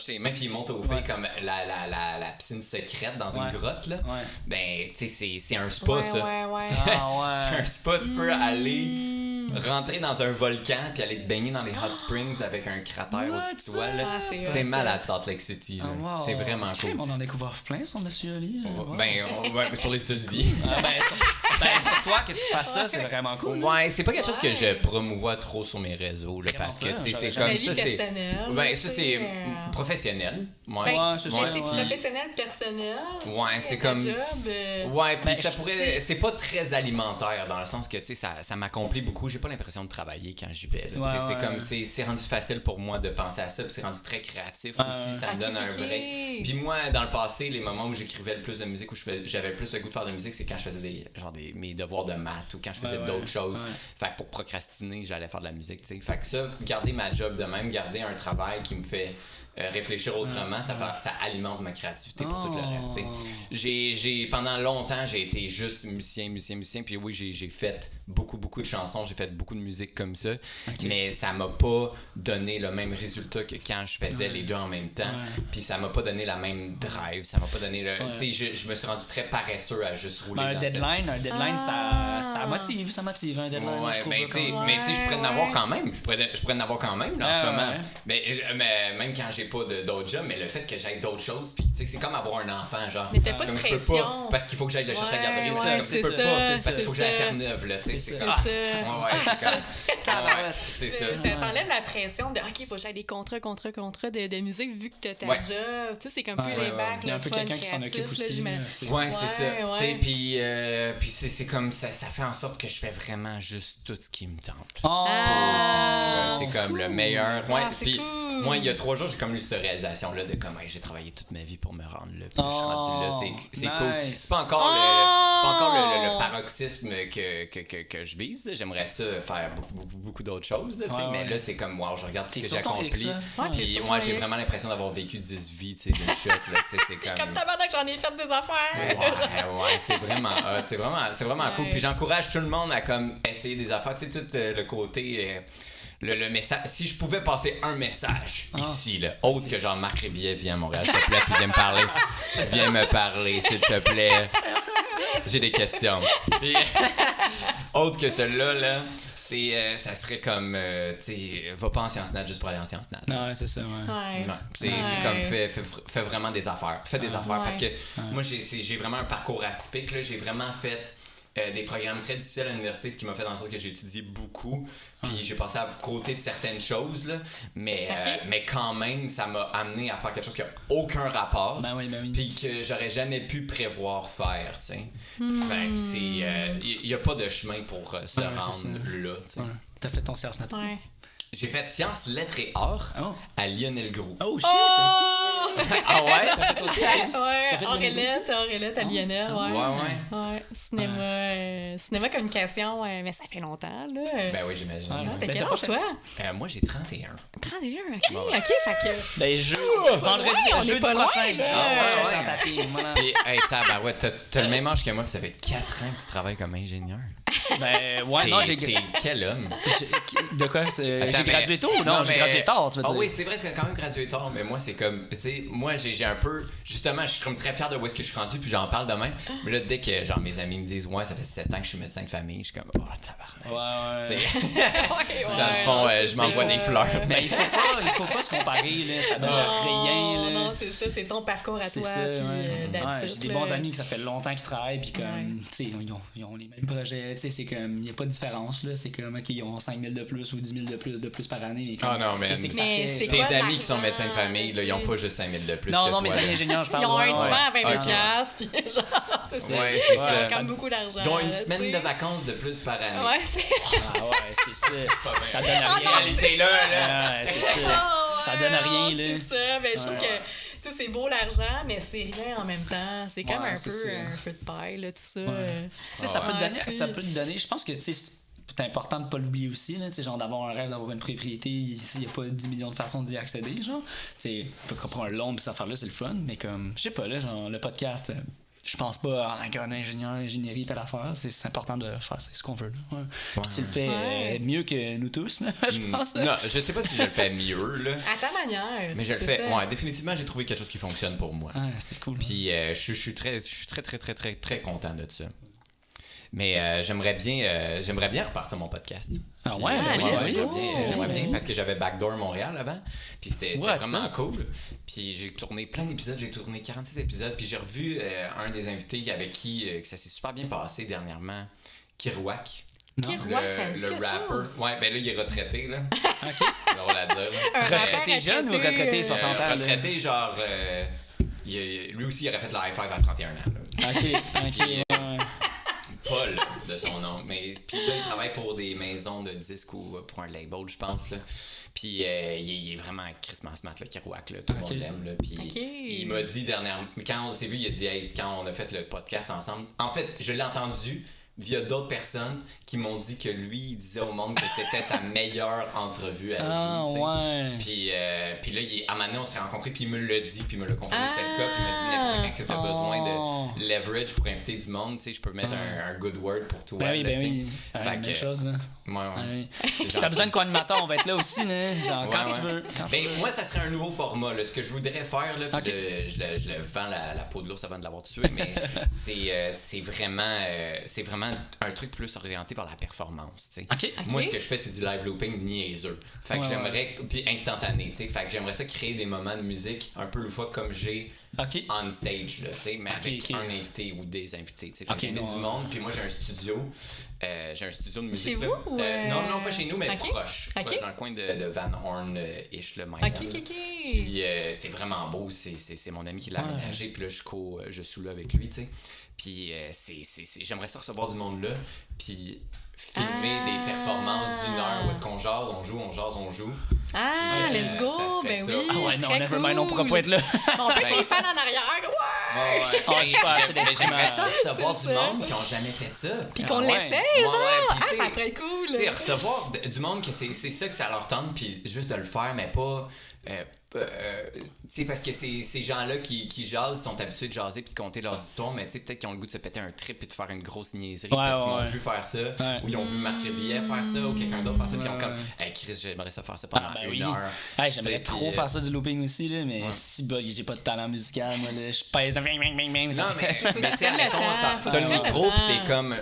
ses mains puis il monte au fait comme la piscine secrète dans une Ouais. grotte là. Ouais. Ben, tu sais, c'est un spa Ouais, ça. ouais, ouais. C'est Ah ouais. c'est un spa, tu peux aller Hmm. rentrer dans un volcan puis aller te baigner dans les hot springs avec un cratère What, au-dessus de toi là. Ah, c'est C'est hot. malade Salt Lake City là. Ah, wow. C'est vraiment cool. Crème, on en découvre plein sur Monsieur Ali. Wow. Ben, sur les États-Unis. Ah, sur toi que tu fasses ça, c'est vraiment cool. Ouais, c'est pas quelque chose que Ouais. je promouvois trop sur mes réseaux là, Vraiment parce que pas, tu sais c'est j'aurais comme Ta vie ça c'est personnelle. ben ça tu c'est sais, professionnel. Ouais. Ben, Ouais, c'est mais ça, c'est ouais. professionnel, personnel. Ouais, tu sais, c'est ta comme- job, Ouais, puis Ben, ça pourrait. C'est pas très alimentaire dans le sens que, tu sais, ça m'accomplit beaucoup. J'ai j'ai pas l'impression de travailler quand j'y vais. Là, Ouais, c'est ouais. comme c'est rendu facile pour moi de penser à ça, puis c'est rendu très créatif aussi, ça me donne un break. Puis moi, dans le passé, les moments où j'écrivais le plus de musique, où j'avais le plus le goût de faire de musique, c'est quand je faisais mes devoirs de maths ou quand je faisais d'autres choses. Fait que pour procrastiner, j'allais faire de la musique, tu sais. Fait que ça, garder ma job de même, garder un travail qui me fait réfléchir autrement, ça alimente ma créativité pour tout le reste. Pendant longtemps, j'ai été juste musicien, puis oui, j'ai fait beaucoup de chansons, j'ai fait beaucoup de musique comme ça, mais ça m'a pas donné le même résultat que quand je faisais les deux en même temps, puis ça m'a pas donné la même drive, ça m'a pas donné le... Tu sais, je me suis rendu très paresseux à juste rouler un dans deadline, ça motive un deadline. Ouais, je trouve, mais tu sais, je pourrais en avoir quand même, je pourrais en avoir quand même là, en ce moment. Mais même quand j'ai pas d'autres jobs, mais le fait que j'aille d'autres choses, puis tu sais, c'est comme avoir un enfant, genre. Mais t'as pas de comme pression. Je peux pas, parce qu'il faut que j'aille le chercher à garder. C'est ça, parce qu'il faut que j'aille à Terre-Neuve, là, tu sais. C'est ça. C'est ça. Ça t'enlève la pression de, OK, il faut que j'aille des contrats de musique vu que t'as ta job. Tu sais, c'est comme plus les bacs, le fun créatif, là, ouais, c'est ça. Tu sais, puis c'est comme ça fait en sorte que je fais vraiment juste tout ce qui me tente. C'est comme le meilleur. Puis moi, il y a 3 jours, j'ai comme eu cette réalisation-là de comme j'ai travaillé toute ma vie pour me rendre là. Puis je suis rendu là, c'est cool. C'est pas encore le paroxysme que je vise. Là. J'aimerais ça faire beaucoup d'autres choses. Là, mais là, c'est comme wow, je regarde ce que j'ai accompli. Puis moi, j'ai vraiment l'impression d'avoir vécu 10 vies d'une shot. Là, c'est comme tabarnak, j'en ai fait des affaires. Ouais, c'est vraiment hot. C'est vraiment cool. Puis j'encourage tout le monde à comme essayer des affaires. Tu sais, tout le côté... Le message, si je pouvais passer un message ici, là, autre que Jean-Marc Rébillet, viens à Montréal, s'il te plaît, puis viens me parler, s'il te plaît. J'ai des questions. Puis, autre que celui-là, là, ça serait comme, tu sais, va pas en Sciences Nat juste pour aller en Sciences Nat. Non, c'est ça, Non, c'est comme, fais vraiment des affaires. Fais des affaires, parce que moi, j'ai vraiment un parcours atypique, là. J'ai vraiment fait... des programmes très difficiles à l'université, ce qui m'a fait en sorte que j'ai étudié beaucoup, puis j'ai passé à côté de certaines choses, là, mais quand même, ça m'a amené à faire quelque chose qui n'a aucun rapport, puis que j'aurais jamais pu prévoir faire, tu sais. Fait que c'est... Il n'y a pas de chemin pour se rendre là, tu sais. T'as fait ton Sciences Nat. J'ai fait sciences, lettres et arts à Lionel Groux. Oh shit! Ah ouais? T'as fait aussi? Ouais, Aurélette à Lionel, ouais. Cinéma communication, mais ça fait longtemps, là. Ben oui, j'imagine. T'as quel âge, toi? Moi, j'ai 31. 31, ok, fait que... Ben, vendredi, jeudi prochain. Puis, hey, tabarouette, t'as le même âge que moi, puis ça fait 4 ans que tu travailles comme ingénieur. Ben, ouais, non, j'ai... T'es quel homme? De quoi? J'ai gradué tôt ou non? J'ai gradué tard, tu veux dire? Oui, c'est vrai que t'as quand même gradué tard, mais moi, c'est comme, tu sais, moi, j'ai un peu, justement, je suis comme très fier de où est-ce que je suis rendu, puis j'en parle demain. Mais là, dès que, genre, mes amis me disent, ouais, ça fait 7 ans que je suis médecin de famille, je suis comme, oh, tabarnak. Ouais. Dans le fond, je m'envoie des fleurs. Mais il faut pas se comparer, là, ça donne rien, là. Non, c'est ça, c'est ton parcours à toi, puis j'ai des bons amis que ça fait longtemps qu'ils travaillent, puis comme, tu sais, ils ont les mêmes projets, tu sais, c'est comme, il n'y a pas de différence, là, c'est comme, OK, ils ont 5 000 de plus ou 10 000 de plus par année. Ah non, mais tes amis qui sont médecins de famille, là, ils n'ont pas juste 5 000 de plus. Non, mes amis ingénieurs, je parle. Ils ont un divan à 20 000 $, puis genre, c'est ça. Ouais, c'est ça. C'est comme beaucoup d'argent. Ils ont une semaine de vacances de plus par année. Ouais, c'est... Ah ouais, c'est ça. Ça donne rien. Réalité là. Ouais, c'est ça. Ça donne rien, là. C'est ça, mais je trouve que... Tu sais, c'est beau l'argent, mais c'est rien en même temps. C'est comme un peu un feu de paille, là, tout ça. Tu sais, ça peut te donner... Je pense que, tu sais, c'est important de pas l'oublier aussi, là, genre d'avoir un rêve, d'avoir une propriété, il n'y a pas 10 millions de façons d'y accéder, genre. Tu sais, on peut prendre un long, puis cette affaire-là, c'est le fun, mais comme, je sais pas, là, genre, le podcast, je pense pas à un ingénierie, telle affaire, c'est important de faire ce qu'on veut, là. Ouais. Tu le fais mieux que nous tous, là, je pense. Là. Non, je sais pas si je le fais mieux, là. À ta manière. Mais je le fais, ouais, définitivement, j'ai trouvé quelque chose qui fonctionne pour moi. Ah, c'est cool. Puis je suis très content de ça. Mais j'aimerais bien repartir mon podcast. Ah ouais, j'aimerais bien parce que j'avais Backdoor Montréal avant. Puis c'était vraiment cool. Puis j'ai tourné plein d'épisodes, j'ai tourné 46 épisodes. Puis j'ai revu un des invités avec qui ça s'est super bien passé dernièrement, Kirouac. Kirouac, ça me dit quelque chose. Ouais, ben là, il est retraité, là. OK. On va la dire. Retraité jeune ou retraité 60 ans? Retraité, genre... lui aussi, il aurait fait la high five à 31 ans. Là. OK. Paul. de son nom. Mais puis là, il travaille pour des maisons de disques ou pour un label, je pense, là. Puis il est vraiment crissement smart, là, Kerouac, là, tout le monde l'aime. Là. Puis il m'a dit dernièrement, quand on s'est vu, il a dit hey, quand on a fait le podcast ensemble. En fait, je l'ai entendu via d'autres personnes qui m'ont dit que lui, il disait au monde que c'était sa meilleure entrevue à la vie. Ouais. Puis là, à un moment donné, on s'est rencontrés, puis il me l'a dit, puis il me l'a confirmé, c'était le cas. Puis il m'a dit n'importe quand tu as besoin de leverage pour inviter du monde, je peux mettre un good word pour toi. Ben oui, là, oui. Même chose, là. Ouais. Puis si t'as besoin de co-animateur, on va être là aussi, là. Genre, quand tu veux. Moi, ça serait un nouveau format. Là. Ce que je voudrais faire, là, je le vends la peau de l'ours avant de l'avoir tué, mais c'est vraiment un truc plus orienté vers la performance. Moi, ce que je fais, c'est du live looping niaiseux. Fait que j'aimerais, puis instantané. Fait que j'aimerais ça créer des moments de musique un peu loufoques comme j'ai on stage, là, mais avec un invité ou des invités. Fait que j'ai du monde, puis moi, j'ai un studio. J'ai un studio de musique. Chez vous? Non, pas chez nous, mais proche. Proche dans le coin de Van Horn-ish, le même. Puis c'est vraiment beau. C'est mon ami qui l'a aménagé. Puis là, je suis là avec lui, tu sais. Puis j'aimerais ça recevoir du monde là. Puis filmer des performances d'1 heure où est-ce qu'on jase, on joue. Let's go! Ben oui! Ah ouais, non, nevermind, on pourra pas être là. On peut être les fans en arrière. Ouais! J'aimerais ça recevoir du monde qui ont jamais fait ça. Puis qu'on l'essaie, genre! Ça pourrait être cool! Tu sais, recevoir du monde que c'est ça que ça leur tente, puis juste de le faire, mais pas... parce que ces gens-là qui jasent sont habitués de jaser puis de compter leurs histoires, mais peut-être qu'ils ont le goût de se péter un trip et de faire une grosse niaiserie parce qu'ils ont vu faire ça, ou ils ont vu Marc Rébillet faire ça, ou quelqu'un d'autre faire ça, puis ils ont comme hey Chris, j'aimerais ça faire ça pendant 1 heure. J'aimerais trop faire ça du looping aussi, là, mais si j'ai pas de talent musical, moi, là, je pèse. Non, mais t'as le micro, puis t'es comme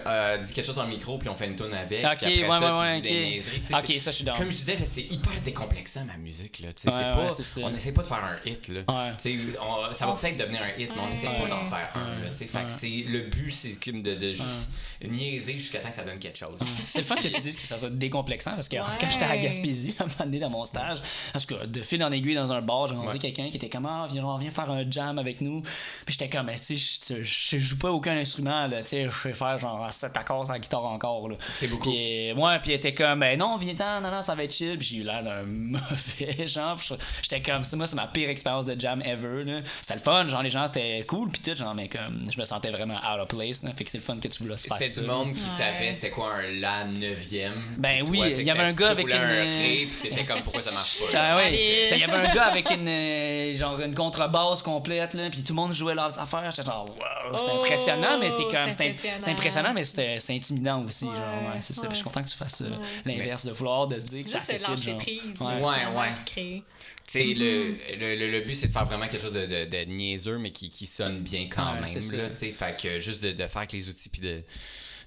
dis quelque chose dans le micro, puis on fait une tourne avec. Ok, puis après ça, tu dis des niaiseries. Ok, ça je suis dans. Comme je disais, c'est hyper décomplexant ma musique, là. C'est pas. On n'essaie pas de faire un hit, là. Ça va peut-être devenir un hit, mais on n'essaie pas d'en faire un, là. Fait que le but, c'est de juste niaiser jusqu'à temps que ça donne quelque chose. C'est le fun que tu dises que ça soit décomplexant, parce que quand j'étais à Gaspésie, à un moment donné dans mon stage, parce que de fil en aiguille dans un bar, j'ai rencontré quelqu'un qui était comme viens faire un jam avec nous. Puis j'étais comme tu sais, je joue pas aucun instrument, là, tu sais, je sais faire genre 7 accords sur la guitare encore, là. C'est beaucoup. Puis il était comme non, viens-t'en, non, ça va être chill. Puis j'ai eu l'air d'un mauvais genre. J'étais comme c'est ma pire expérience de jam ever, là. C'était le fun, genre les gens étaient cool puis tout, genre, mais comme je me sentais vraiment out of place, là. Fait que c'est le fun que tu voulais se faire ça. C'était du monde qui savait c'était quoi la 9e. Ben oui, il y avait un gars avec une puis t'étais comme pourquoi ça marche pas, là. Ah oui, il y avait un gars avec une contrebasse complète, là, puis tout le monde jouait leurs affaires. J'étais genre wow, c'était impressionnant, mais c'était impressionnant, mais c'est intimidant aussi, genre c'est ça. Puis je suis content que tu fasses l'inverse, de vouloir de se dire que c'est accessible. Juste lâcher prise. Ouais. Créer. Tu sais, le but, c'est de faire vraiment quelque chose de niaiseux, mais qui sonne bien quand même. Là, fait que juste de faire avec les outils, puis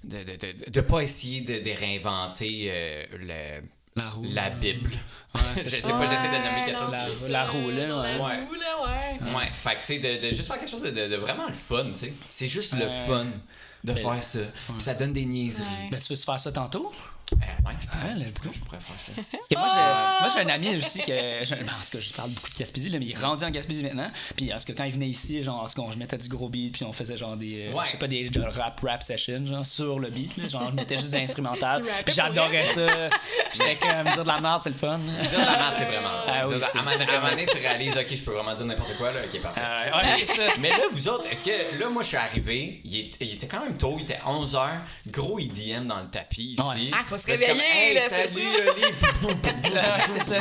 de pas essayer de réinventer la Bible. Je sais pas, j'essaie de nommer quelque chose. La roue, là. Ouais. Fait que, tu sais, de juste faire quelque chose de vraiment le fun, tu sais. C'est juste le fun de faire ça. Puis ça donne des niaiseries. Ben, tu veux faire ça tantôt? Let's go. Je pourrais faire ça. Parce que moi, j'ai un ami aussi parce que je parle beaucoup de Gaspésie, là, mais il est rendu en Gaspésie maintenant. Puis parce que quand il venait ici, genre, je mettais du gros beat, puis on faisait genre des, je sais pas, des rap sessions, genre, sur le beat, là, genre, je mettais juste des instrumentales. Puis j'adorais ça. J'étais comme, dire de la merde, c'est le fun. Dire de la merde, c'est vraiment. À un moment donné, tu réalises, ok, je peux vraiment dire n'importe quoi, là, ok, parfait. C'est ça. Mais là, vous autres, est-ce que, là, moi, je suis arrivé, il était quand même tôt, il était 11h, gros EDM dans le tapis ici. Faut se réveiller, là, salut, Oli! C'est ça.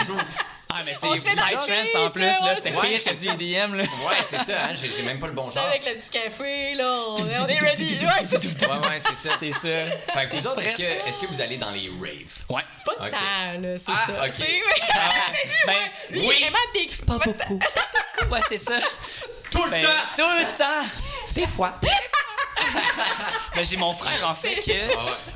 Mais c'est Psytrance en plus, là. C'était pire que du EDM, là. Ouais, c'est ça, hein. J'ai même pas le bon genre. C'est avec le petit café, là. On est ready. Ouais, c'est ça. C'est ça. Fait que vous autres, est-ce que vous allez dans les raves? Ouais. Pas de temps, là, c'est ça. OK. Oui, vraiment big. Pas beaucoup. Ouais, c'est ça. Tout le temps! Tout le temps! Des fois. Ben, j'ai mon frère, en fait,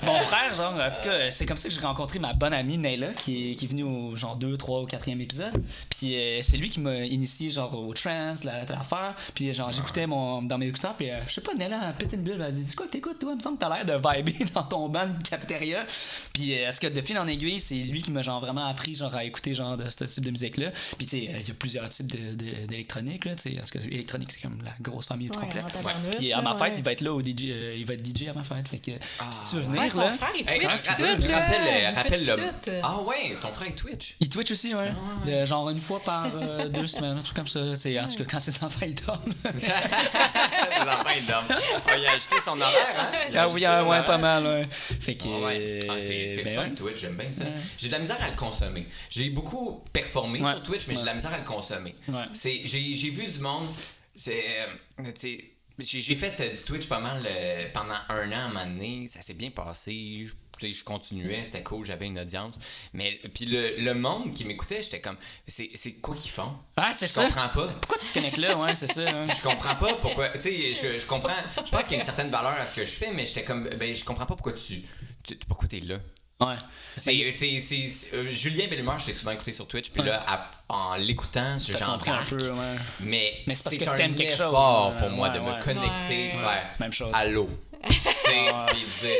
mon frère, genre, en tout cas, c'est comme ça que j'ai rencontré ma bonne amie Nayla, qui est venue au genre 2, 3 ou 4e épisode. Puis c'est lui qui m'a initié, genre, au trance, l'affaire. Puis genre, j'écoutais dans mes écouteurs, puis je sais pas, Nayla a pété une bulle, elle a dit, c'est quoi que t'écoutes, toi? Il me semble que t'as l'air de vibrer dans ton band cafétéria. Puis en tout cas, de fil en aiguille, c'est lui qui m'a genre vraiment appris, genre, à écouter, genre, de ce type de musique-là. Puis tu sais, il y a plusieurs types d'électronique, là, tu sais, parce que l'électronique, c'est comme la grosse famille complète. Puis à ma fête, il va être là au DJ, il va être DJ à ma fête. Fait que si tu veux Ouais, venir, son là. frère, il Hey, Twitch tout, là. rappelle le. Tout. Ah ouais, ton frère Twitch. Il Twitch aussi, ouais. Genre une fois par 2 semaines, un truc comme ça. C'est en tout cas quand ses enfants ils dorment. Les enfants, ils dorment. Il a ajouté son horaire, hein? Ah oui, ouais, pas mal, ouais. Fait que. C'est ben le fun, ouais. Twitch, j'aime bien ça. Ouais. J'ai de la misère à le consommer. J'ai beaucoup performé Ouais. sur Twitch, mais j'ai de la misère à le consommer. Ouais. J'ai vu du monde. J'ai fait du Twitch pas mal pendant 1 an à un moment donné. Ça s'est bien passé. Je continuais, c'était cool, j'avais une audience. Mais puis le monde qui m'écoutait, j'étais comme, c'est quoi qu'ils font? Ah, c'est Je ça. comprends pas. Pourquoi tu te connectes là? Ouais, c'est ça. Hein. Je comprends pas pourquoi. Tu sais, je comprends. Je pense qu'il y a une certaine valeur à ce que je fais, mais j'étais comme, je comprends pas pourquoi pourquoi t'es là. Ouais. Julien Bellemare, je l'ai souvent écouté sur Twitch, puis là, en l'écoutant, T'as j'en compris un peu, ouais. Mais c'est parce que un t'aimes quelque chose. effort pour moi Ouais, de me ouais. connecter vers Même chose. à l'eau. Puis dire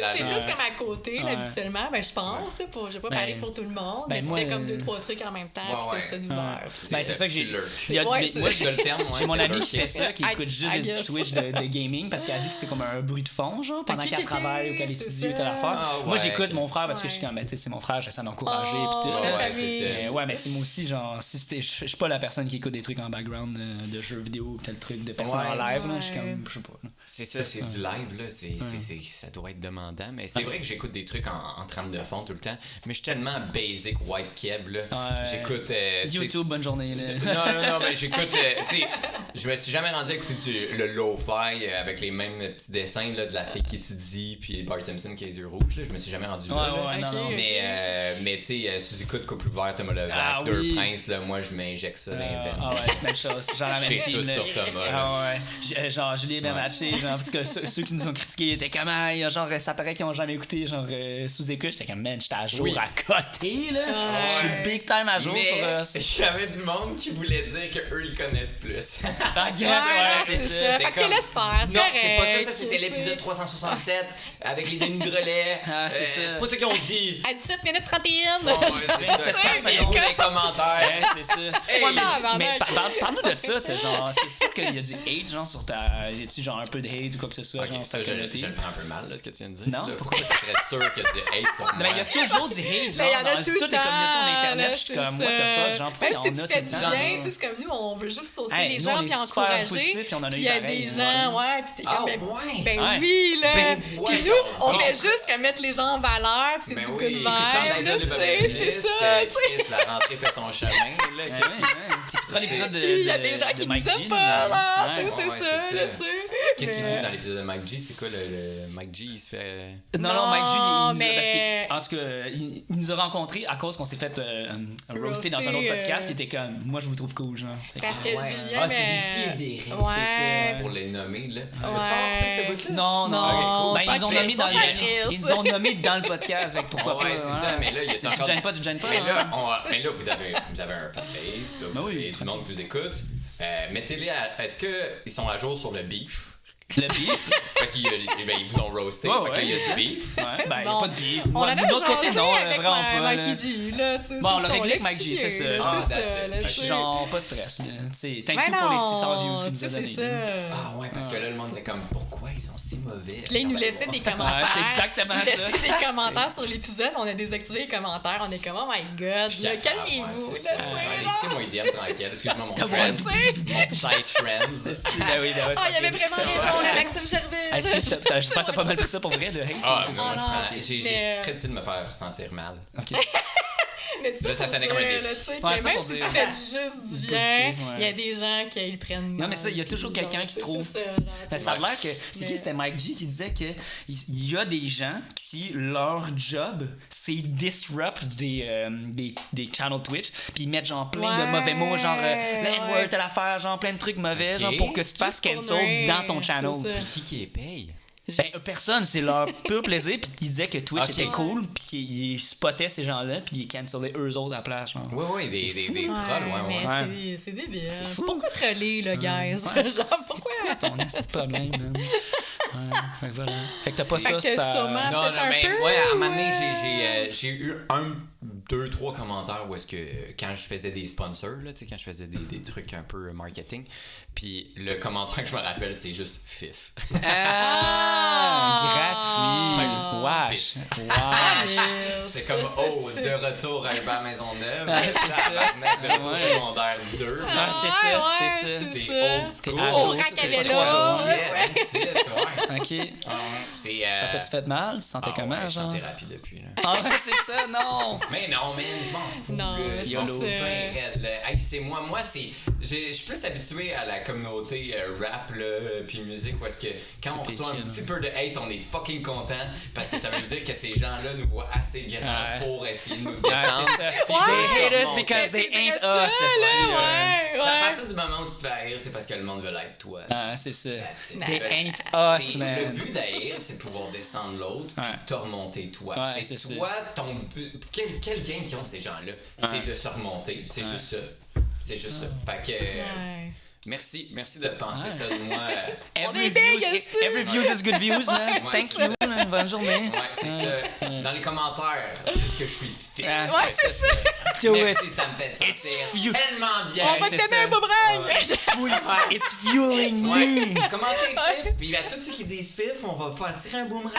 à C'est l'eau. plus comme à côté, là, Ouais. habituellement. Ben, je pense, là, je vais pas Ben, parler pour tout le monde, ben, mais tu moi, fais comme 2-3 trucs en même temps, ouais, puis t'as ça ouais. d'ouvert. Ben, c'est ça que j'ai. lurk. Il y a- Ouais, mais c'est- moi, C'est le terme, ouais, j'ai mon c'est ami le qui lurking. fait ça, qui écoute juste I des guess. Twitch de gaming parce qu'elle dit que c'est comme un bruit de fond, genre, pendant Ok, qu'elle ok, travaille ou qu'elle c'est étudie ou ça. telle affaire. Ah, Moi, ouais, j'écoute ok. mon frère parce que Ouais. je suis comme, tu sais, c'est mon frère, j'essaie d'encourager Oh, pis tout. la là. Ouais, famille. c'est ça. Mais ouais, mais tu sais, moi aussi, genre, si c'était. Je suis pas la personne qui écoute des trucs en background de jeux vidéo ou tel truc, de personnes Ouais. en live, là. Ouais. Je suis comme, je sais pas. là. C'est ça, c'est du live, là. Ça doit être demandant. Mais c'est vrai que j'écoute des trucs en trame de fond tout le temps. Mais je suis tellement basic white keb, là. Ouais. J'écoute. YouTube, bonne journée, là. Non, mais j'écoute. Tu sais, je me suis jamais rendu à écouter le lo-fi avec les mêmes petits dessins là, de la fille qui étudie, puis Bart Simpson qui a les yeux rouges, là. Je me suis jamais rendu là. là. Ouais, non, Ok. non. Mais tu sais, sous-écoute Couple ouvert, Thomas Levac, Ah Deux oui. Princes, là, moi je m'injecte ça dans les veines. Ah ouais, même chose. Genre la Je même sais team, tout là. sur Thomas. là. Ah ouais. Genre, Julien Bernatchez, genre, parce que ceux qui nous ont critiqués étaient comme, ah, genre, ça paraît qu'ils ont jamais écouté, genre, sous-écoute. J'étais comme, man, j'étais à jour Oui. à côté, là. Je suis big time à jour Mais sur. il y avait du monde qui voulait dire qu'eux ils connaissent plus. Ah, yes, Ouais, ouais, c'est ça. ça. Fait que te laisse faire, c'est Non, c'est pas ça, correct, ça c'était tu sais. l'épisode 367 avec les Denis Grelet. Ah, c'est ça. C'est pas ça qu'ils ont dit. À 17 minutes 31. Ouais, c'est ça. C'est ça, Mais dans les commentaires. Ouais, c'est ça. Hey, Ouais, mais tabarnak. parle-nous de ça, genre, c'est sûr qu'il y a du hate, genre, sur ta. Y a-tu genre un peu de hate ou quoi que ce soit, Ok, genre, sur ça, ta je communauté? le prends un peu mal, là, ce que tu viens de dire. Non, là. pourquoi? Ça serait sûr qu'il y a du hate sur Non, mais il y a moi. toujours du hate, genre, Mais il y en a dans tout toutes les le communautés temps, d'internet, là, je suis c'est comme, what the ça. fuck, genre, pourquoi Même il y si en tu a fais tout du le temps? bien, tu sais, c'est comme nous, on veut juste saucer Hey, les nous, gens on est puis super encourager. positifs, puis on en a Puis eu il y a pareil, des hein. gens, ouais, puis t'es Ah, comme, ouais. ben Ouais. oui, là. Ben, Puis ouais, nous, on donc. fait juste que mettre les gens en valeur, puis c'est Ben du oui, good tu vibe, sens là, la tu gueule de sais, c'est ça, tu sais. Chris, la rentrée fait son chemin, là. Ouais, Qu'est-ce ouais, qui- ouais. Tu écouteras l'épisode de. Puis il y a des gens de qui Mike nous G, aiment pas, là, tu sais, Ouais. c'est ouais, ça, c'est là, ça. tu sais. Qu'est-ce qu'ils Mais- disent dans l'épisode de Mike G? C'est quoi le Mike G? Il se fait. Non, Mike G, il nous a, mais- parce que, en tout cas, il nous a rencontrés à cause qu'on s'est fait roaster dans un autre podcast, puis il était comme, moi je vous trouve cool, genre. Fait que- Parce que Ouais. Julien, Ah, c'est mais- des si et des raies, Ouais. c'est ça. Pour les nommer, là. Ouais. Veux-tu faire couper cette bout-là? Non, non, Non, ok, cool. Ben, ils nous ont ça nommé dans crisse, les. ça Ils nous ont nommé dans le podcast, fait que pourquoi Ouais, pas. c'est hein. ça, mais là, il y a Tu encore. te gênes pas, tu te gênes pas. Mais hein? là, vous avez un fanbase, là, Ben oui. et du monde qui vous écoute. Mettez-les à. Est-ce qu'ils sont à jour sur le beef? Le beef. Parce qu'ils vous ont roasté. Ouais, fait que là, il y a c'est du ça. beef. Ouais, ben, il n'y a Bon. pas de beef. On Moi, en a de notre côté, jasé non, avec vraiment pas. Mikey là. G, là, tu sais. Bon, on c'est l'a ça, réglé avec Mike G, l'expliqué, c'est là, ça. Ah, c'est that's ça, it. là, Fait que tu sais. Genre, pas de stress. là. C'est thank Ben you pour les non, 600 views qu'il tu nous sais, a c'est donné. là. ça. Ah ouais, parce que là, le monde était comme, pourquoi ils sont si mauvais? Puis là, ils nous laissaient des commentaires. Ouais, c'est exactement Ils ça. laissaient des commentaires sur l'épisode. On a désactivé les commentaires. On est comme, oh my god, là, calmez-vous. Ouais, c'est là, ça. tu sais, Allez, là. écrivez-moi IDM tranquille. Excuse-moi, mon T'as trend. Tu sais. Mon site trends. Ben oui, ben ouais, Ah, il avait vraiment raison, le Maxime Gervais. Est-ce que j'espère que t'as pas mal pris ça pour vrai, le hate? Ah, non, Ah, je non, prends. J'ai mais- très difficile de me faire sentir mal. Ok. Mais tu sais, Là, ça pour sonnait comme un dire, défi. là, tu sais, Ouais, que ça même pour si tu dire. fais juste du Du bien, positif, ouais. il y a des gens qui le prennent mal. Non, mais ça, il y a toujours puis quelqu'un genre, qui c'est trouve. ça, genre, Ben, ça a l'air que. C'est Mais- qui? C'était Mike G qui disait que il y a des gens qui, leur job, c'est disrupt des channels Twitch, puis ils mettent genre plein de Ouais, mauvais mots, genre le N-word, ouais. telle affaire, genre plein de trucs mauvais, Ok. genre pour que tu te fasses Juste pour cancel nuire, dans ton channel. c'est ça. Qui les paye? Ben, personne, c'est leur pur plaisir, puis ils disaient que Twitch Ok. était cool, puis qu'ils spottaient ces gens-là, puis ils cancelaient eux autres à la place. Genre. Oui, oui, des Ouais, trolls, ouais, mais ouais. c'est débile. C'est fou. Pourquoi troller, le guys? Ouais, Genre, pourquoi? Ton petit problème, man. Ouais, fait que voilà. Fait que t'as pas Fait ça, que c'est ta... sûrement- Non, peut-être non, un mais peu, ouais, à un moment donné, ouais. j'ai eu un 2-3 commentaires où est-ce que quand je faisais des sponsors, là, quand je faisais des trucs un peu marketing, puis le commentaire que je me rappelle, c'est juste FIF. Gratuit. Wesh. C'est comme, de retour à Hubert Maisonneuve. C'est ça. De retour secondaire 2. C'est ça. T'es old school. Au rack, elle est là. Yeah, that's it, ouais. OK. Ça t'a-tu fait mal? Tu te sentais comment, je suis en genre? thérapie depuis, là. Ah ouais, c'est ça, non! Mais non, man, je m'en fous. Non, là. c'est YOLO, ça. ben raide, là. Hey, c'est moi, je suis plus habitué à la communauté rap, là, puis musique, parce que quand on reçoit un petit peu de hate, on est fucking content, parce que ça veut dire que ces gens-là nous voient assez grands pour essayer de nous descendre. C'est ça. They hate us because they ain't us. C'est à partir du moment où tu te fais haïr, c'est parce que le monde veut l'être toi. C'est ça. That's They it. ain't us, Le man. but d'haïr, c'est de pouvoir descendre l'autre puis te remonter toi. Ouais, c'est c'est toi, ton but. Quel gain qu'ils ont ces gens-là? C'est de se remonter. C'est juste ça. C'est juste ça. Fait que. Merci de penser ça de moi. Every views is good views, man. Thank you, man. Bonne journée. Ouais, c'est ça. Dans les commentaires, dites que je suis fit. Ouais, c'est ça. Do Merci, it. ça me fait sentir you. tellement bien. On va te donner un boomerang. It's fueling me. Ouais. Commentez FIF, puis à tous ceux qui disent FIF, on va faire tirer un boomerang.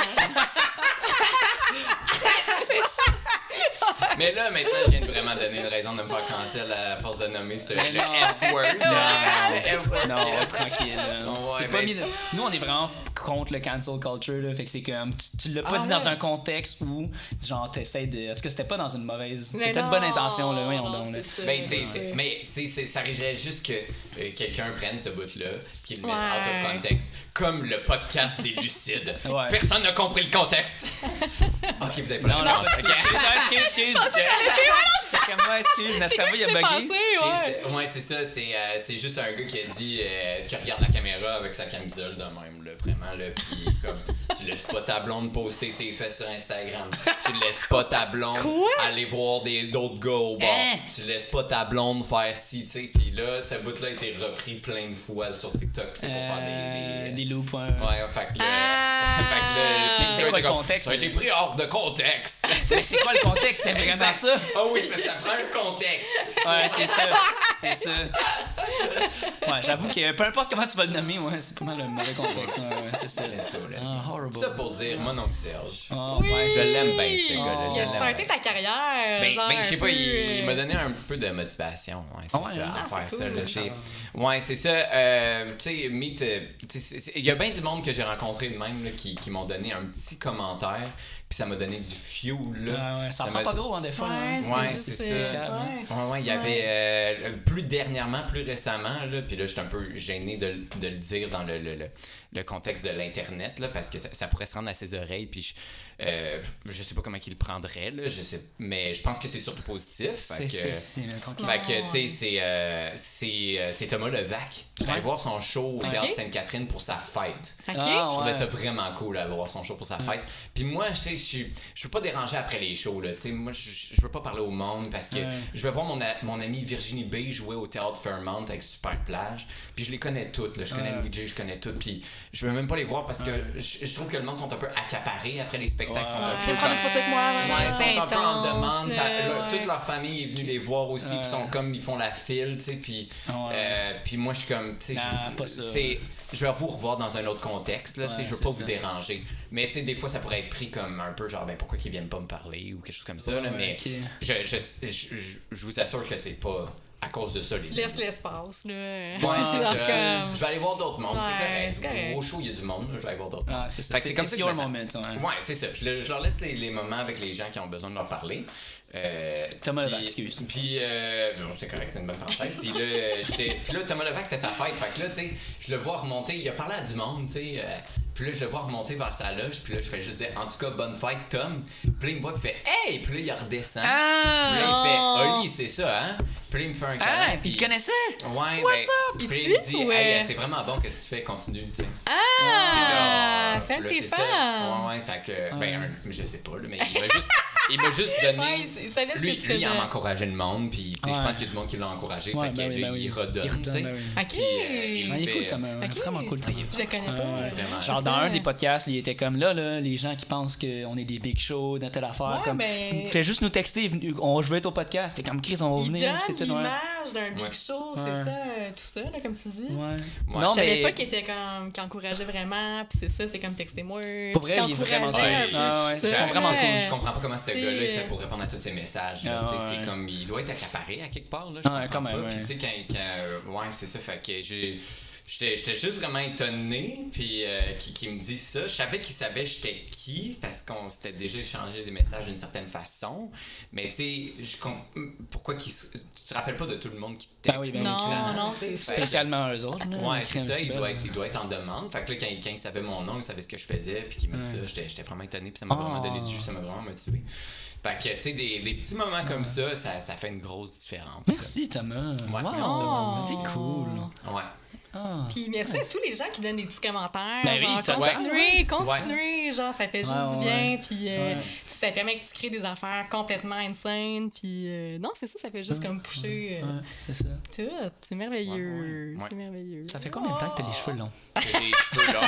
C'est ça. Mais là, maintenant, je viens de vraiment donner une raison de me faire cancel à force de nommer le F-word. Non, tranquille. C'est pas mais mis. Nous, on est vraiment contre le cancel culture, là. Fait que c'est comme. Tu l'as pas dit dans un contexte où, genre, t'essayes de. En tout cas, c'était pas dans une mauvaise. C'était de bonne intention, là. Voyons donc, là. Ben, tu sais, ça arriverait juste que quelqu'un prenne ce bout-là, qu'il le mette out of context, comme le podcast des Lucides. Ouais. Personne n'a compris le contexte. Ok, vous avez pas la Non, réponse. excuse. J'étais comme moi, excuse, notre cerveau, il a bugué. Ouais, c'est ça. C'est juste un gars qui a dit qui regarde la caméra avec sa camisole de même, là, vraiment, là. Puis comme, tu laisses pas ta blonde poster ses fesses sur Instagram. Tu laisses pas ta blonde aller voir d'autres gars au bar. Tu laisses pas ta blonde faire ci, tu sais. Puis là, ce bout-là a été repris plein de fois sur TikTok, tu sais, pour faire des loops, ouais. Ouais, fait que là, Mais c'était quoi le contexte? Ça a été pris hors de contexte. Mais c'est quoi le contexte? C'était vraiment ça? Ah oui, mais ça prend un contexte. Ouais, c'est ça. Ouais, j'avoue que peu importe comment tu vas le nommer, ouais, c'est pas mal le mauvais contexte. Ouais, c'est ça. Let's go. Horrible. Ça pour dire, mon oncle Serge. Ouais, je l'aime bien, ce gars-là. Il a starté ta carrière. Ben, je sais pas, il m'a donné un petit peu de motivation. Ouais, c'est ça, à faire ça. Ouais, c'est ça. Tu sais, il y a bien du monde que j'ai rencontré de même là, qui m'ont donné un petit commentaire. Puis ça m'a donné du fuel, là. Ouais, ça prend pas gros, hein, des fois. Ouais, c'est ça. Ouais, il y avait plus récemment, là, puis là, je suis un peu gêné de le dire dans le contexte de l'Internet, là, parce que ça pourrait se rendre à ses oreilles, puis je sais pas comment il le prendrait, là, mais je pense que c'est surtout positif. C'est spécifique. Fait que, tu sais, c'est Thomas Levac. Je suis allé voir son show au Théâtre Sainte-Catherine pour sa fête. OK. Je trouvais ça vraiment cool d'aller voir son show pour sa fête. Puis moi, je veux pas déranger après les shows, là. Tu sais, moi, je veux pas parler au monde parce que je vais voir mon amie Virginie B jouer au Théâtre Fairmont avec Super Plage. Puis je les connais toutes, là. Je connais Louis J, je connais toutes. Puis je veux même pas les voir parce que je trouve que le monde sont un peu accaparés après les spectacles. Viens prendre une photo avec moi. Ils sont un peu en demande. Intense, toute leur famille est venue les voir aussi. Puis sont comme, ils font la file, tu sais. Puis moi, je suis comme, tu sais, je vais vous revoir dans un autre contexte, là. Tu sais, je veux pas vous déranger. Mais tu sais, des fois, ça pourrait être pris comme un peu genre, ben pourquoi qu'ils viennent pas me parler ou quelque chose comme ça, là. Mais je vous assure que c'est pas à cause de ça. Tu laisses l'espace, là. Ouais, c'est ça. Je vais aller voir d'autres mondes, c'est correct. Au show, il y a du monde, là, je vais aller voir d'autres mondes. C'est ça. C'est comme si your moment, ouais, c'est ça. Je leur laisse les moments avec les gens qui ont besoin de leur parler. Thomas Levac, excuse. Puis, c'est correct, c'est une bonne parenthèse. Puis là, Thomas Levac, c'était sa fête. Fait que là, tu sais, je le vois remonter. Il a parlé à du monde, tu sais. Puis là, je le vois remonter vers sa loge. Puis là, je fais juste dire, en tout cas, bonne fête, Tom. Puis là, il me voit, puis il fait, hey! Puis là, il redescend. Puis là, il fait, Oli, c'est ça, hein? Puis là, il me fait un câlin. Ah, puis il te connaissait? Ouais, What's up? Puis il me dit, hey, c'est vraiment bon, qu'est-ce que tu fais? Continue, tu sais. Ah! C'est un de tes fans. Ouais, fait que, je sais pas, là, mais il m'a juste. il m'a juste donné. Ouais, il savait ce que tu Lui, faisais. il encourageait le monde, puis je pense Ouais. qu'il y a du monde qui l'a encouragé. Ouais, fait que ben oui, là, ben oui. il redonne, tu sais. Ben oui. OK. Puis, il Il est fait- cool, Thomas. Ok. Vraiment cool, Thomas. Je le connais pas. Ouais. Vraiment. Genre, C'est dans ça. un des podcasts, il était comme là, les gens qui pensent qu'on est des big shows, dans telle affaire. Ouais, comme, ben- fais juste nous texter, je veux être au podcast. T'es comme Chris, on va Il venir. donne C'est tout, ouais. l'image d'un big Ouais. show, Ouais. c'est ça, tout ça, là, comme tu dis. Ouais. Moi, Non, Je savais mais pas qu'il était comme, qu'il encourageait vraiment, puis c'est ça, c'est comme textez-moi. Pour vrai, puis il est qu'il vraiment encourageait un cool. peu Ah ouais, tout ils ça. sont vraiment Ouais. cool. Je comprends pas comment ce C'est- gars-là il fait pour répondre à tous ces messages. Là. Ah, Tu sais, ouais. c'est comme, il doit être accaparé à quelque part. Là, je Ouais, comprends quand même, pas. ouais. Puis tu sais, ouais, c'est ça. Fait que j'étais juste vraiment étonné, puis qu'il me dise ça. Je savais qu'il savait j'étais qui, parce qu'on s'était déjà échangé des messages d'une certaine façon. Mais tu sais, pourquoi tu te rappelles pas de tout le monde qui te texte? Ben oui, ben Non, clairement. non, c'est ça. Spécialement eux autres. là. Ouais, c'est Crème ça, il Cibelle. doit être en demande. Fait que là, quand il savait mon nom, il savait ce que je faisais, puis qu'il m'a dit ça, j'étais vraiment étonné, puis ça m'a vraiment donné du jus, ça m'a vraiment motivé. Fait que, tu sais, des petits moments comme ça fait une grosse différence. Merci, Thomas. Ouais, Wow, merci, Thomas. c'est cool. Ouais. Ah. Puis merci à tous les gens qui donnent des petits commentaires. Ben oui, genre, t'as- continuez, genre, ça fait juste Ouais, du ouais. bien. Puis Ouais. ça permet que tu crées des affaires complètement insane. Puis non, c'est ça fait juste comme pousser Ouais, c'est ça. tout. C'est merveilleux. Ouais, ouais. C'est merveilleux. Ça fait combien de temps que t'as les cheveux longs? J'ai des cheveux longs.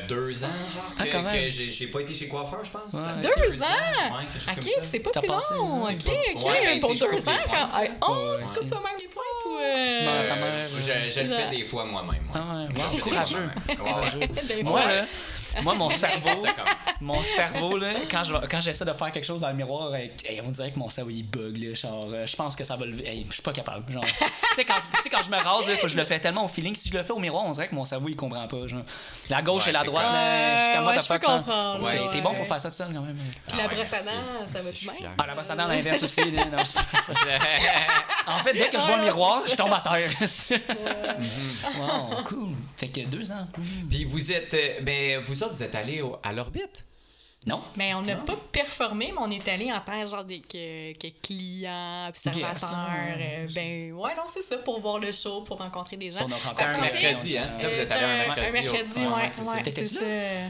2 ans, genre, Ah, quand même. que j'ai pas été chez coiffeur, je pense. Ouais. Ça fait 2 ans? Ouais, quelque chose Ok, comme ça. c'est pas T'as plus passé, long. c'est Ok, pas- ok. Ouais, ben, pour tu sais, je 2 coupe ans, les quand. points. Oh, Ouais, tu coupes ouais. toi-même les points, toi. Tu m'en- ta mère, Je le fais des fois moi-même. Ah ouais, Je le wow, fais des fois courageux. moi-même. Ouais, ouais. Des Moi, fois. là, mon cerveau, D'accord. là, quand j'essaie de faire quelque chose dans le miroir, on dirait que mon cerveau il bug, là, genre, je pense que ça va lever, je suis pas capable, genre. tu sais, quand je me rase, là, faut que je le fais tellement au feeling, si je le fais au miroir, on dirait que mon cerveau il comprend pas, genre. La gauche Ouais, et la t'es droite, comme- là, je suis comme, Ouais, what the je peux fuck, genre. comprendre. Ouais, T'es c'est bon ça. pour faire ça tout seul, quand même. Puis la Ah, brosse à merci. dents, ça va Merci, tout je suis bien? fier. Ah, la brosse à dents, l'inverse aussi, là, non, c'est pas ça. En fait, dès que je Ah, vois le non, miroir, c'est je tombe à terre. Wow, cool. Fait que 2 ans. Puis vous êtes, vous autres, vous êtes allés à l'orbite? Non. Mais on n'a pas performé, mais on est allé en tant genre que clients, observateurs. Guest, là. Ben, ouais, non, c'est ça, pour voir le show, pour rencontrer des gens. Pour nos C'était rencontres. un Ça fait- mercredi, hein? C'est ça, vous êtes allé un mercredi. Un mercredi, ouais, ouais, c'est ça. ouais, T'étais-tu c'est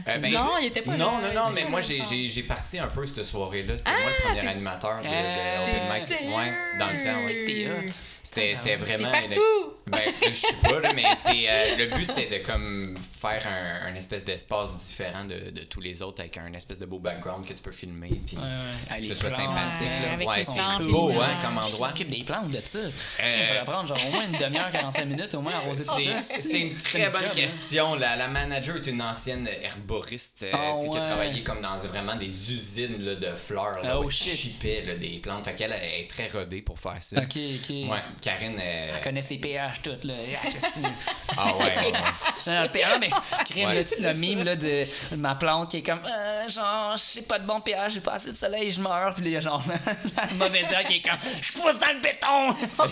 là? ça. Ben, Non, il était pas là. Non, il mais était moi, pas là. j'ai parti un peu cette soirée-là. C'était moi le premier animateur de Open Mic. Sérieux? Ouais, dans le temps, ouais. T'es hot. C'était vraiment... T'es partout! Ben, je suis pas, là, mais le but, c'était de comme faire un espèce d'espace différent de tous les autres avec un espèce de beau background que tu peux filmer, puis que ce soit sympathique. Ouais, Là. avec Ouais, les c'est plantes, beau, les hein, nuages. comme Qui endroit. s'occupe des plantes de ça? Ça va prendre genre au moins une demi-heure, 45 minutes, au moins arroser tout ça. C'est une C'est très une bonne job, question. La manager est une ancienne herboriste Ah, tu sais, qui a ouais. travaillé comme dans vraiment des usines là, de fleurs. Là, Oh, où elle shit. shippait là, des plantes. Fait qu'elle elle est très rodée pour faire ça. Ok, ok. Ouais, Karine. Elle connaît ses pH toutes, là. Ah ouais, ouais, ouais. Non, pH, mais crème, Ouais. là, tu sais, le mime là, de ma plante qui est comme genre, j'ai pas de bon pH, j'ai pas assez de soleil, je meurs. Puis là, il y a genre la mauvaise air qui est comme, je pousse dans le béton. Je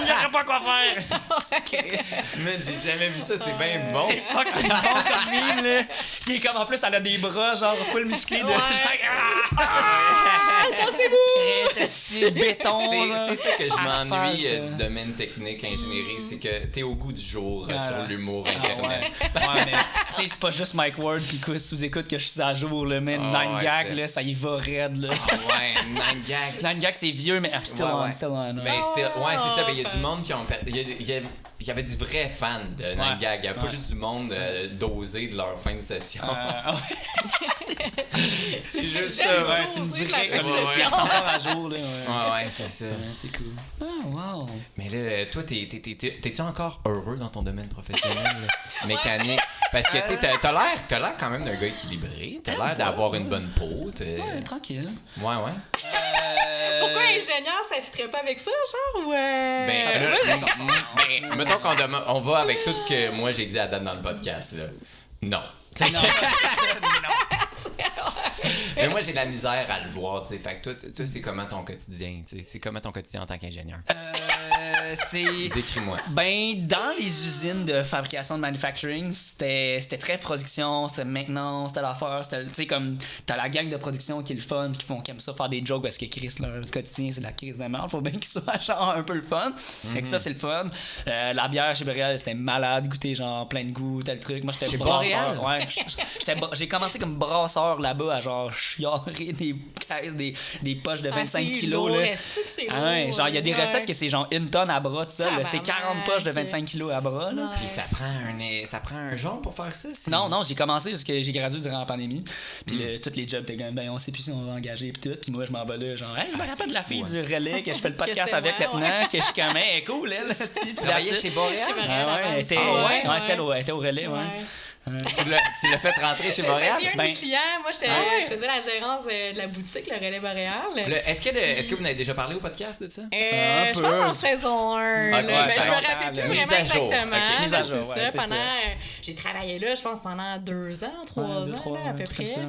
saurais pas quoi faire. Chris. Mais j'ai jamais vu ça, c'est bien bon. C'est fucking bon comme mime, là. Qui est comme en plus, elle a des bras, genre, full musclés de. C'est béton. là. C'est ça que je m'ennuie Asphalte. du domaine technique, ingénierie, c'est que t'es au goût du jour Ah, sur ouais. l'humour Ah, ouais. internet. Ouais, mais tu sais, c'est pas juste Mike Ward pis quoi, sous-écoute que je suis à jour, là, mais Ah, Nine ouais, Gag, c'est- là, ça y va raide, là. Ah ouais, Nine Gag. Nine Gag, c'est vieux, mais still Ouais, on, ouais. still on. Ben, Ouais. ouais, c'est ça. Ben, il y a enfin. du monde qui ont. Il y avait du vrai fan de Nine Ouais. Gag. Il n'y avait pas Ouais. juste du monde dosé de leur fin de session. Ouais. c'est juste ça, j'aime ouais. C'est une Doser vraie la comme fin de ça, session. c'est encore à jour, là. Ouais. Ouais, c'est ça. Ouais, c'est cool. Ah, wow. Mais là, toi, t'es-tu encore heureux dans ton domaine professionnel, là? Mécanique? Parce que, tu sais, t'as l'air quand même d'un gars équilibré. T'as l'air d'avoir une bonne peau. Ouais, tranquille. Ouais, ouais. Pourquoi ingénieur, ça fitterait pas avec ça, genre? Ou Ben, ça là, va, ben, mettons qu'on va avec tout ce que moi j'ai dit à date dans le podcast, là. Non. Mais moi, j'ai de la misère à le voir, tu sais. Fait que toi, c'est comment ton quotidien, tu sais. C'est comment ton quotidien en tant qu'ingénieur? c'est... Décris-moi. Ben, dans les usines de fabrication de manufacturing, c'était très production, c'était maintenance, c'était l'affaire, c'était, tu sais, comme, t'as la gang de production qui est le fun, qui aiment ça faire des jokes parce que Chris, leur quotidien, c'est de la crise de merde, faut bien qu'ils soient genre un peu le fun. Fait que ça, c'est le fun. La bière chez Boréal, c'était malade, goûter genre plein de goût, tel truc. Moi, j'étais Chez brasseur. Boréal? Ouais, j'ai commencé comme brasseur là-bas à genre chiarer des caisses, des poches de 25 kilos. Là. Ouais, genre, il y a des recettes que c'est genre une tonne à bras, tout ça. Là, c'est 40 poches de 25 kilos à bras. Là. Puis ça prend un jour pour faire ça? Non, j'ai commencé parce que j'ai gradué durant la pandémie. Puis tous les jobs étaient comme, ben on sait plus si on va engager puis tout. Puis moi, je m'en vais là, genre, hey, je me rappelle de la fille du relais que je fais le podcast avec maintenant, que je suis comme, hey, cool, elle. Tu travaillais chez Boréal? Elle était au relais, ouais. Tu l'as fait rentrer chez Boréal? C'était un de mes clients. Moi, je faisais la gérance de la boutique, le Relais Boréal. Est-ce que vous en avez déjà parlé au podcast de ça? Je pense en saison 1. Okay, mais je me rappelle plus mise vraiment à jour. exactement. Okay. Mise à jour, c'est ouais, ça. c'est J'ai travaillé là, je pense, pendant 2 ans, 3 ans, là, à peu près. Ça, ouais.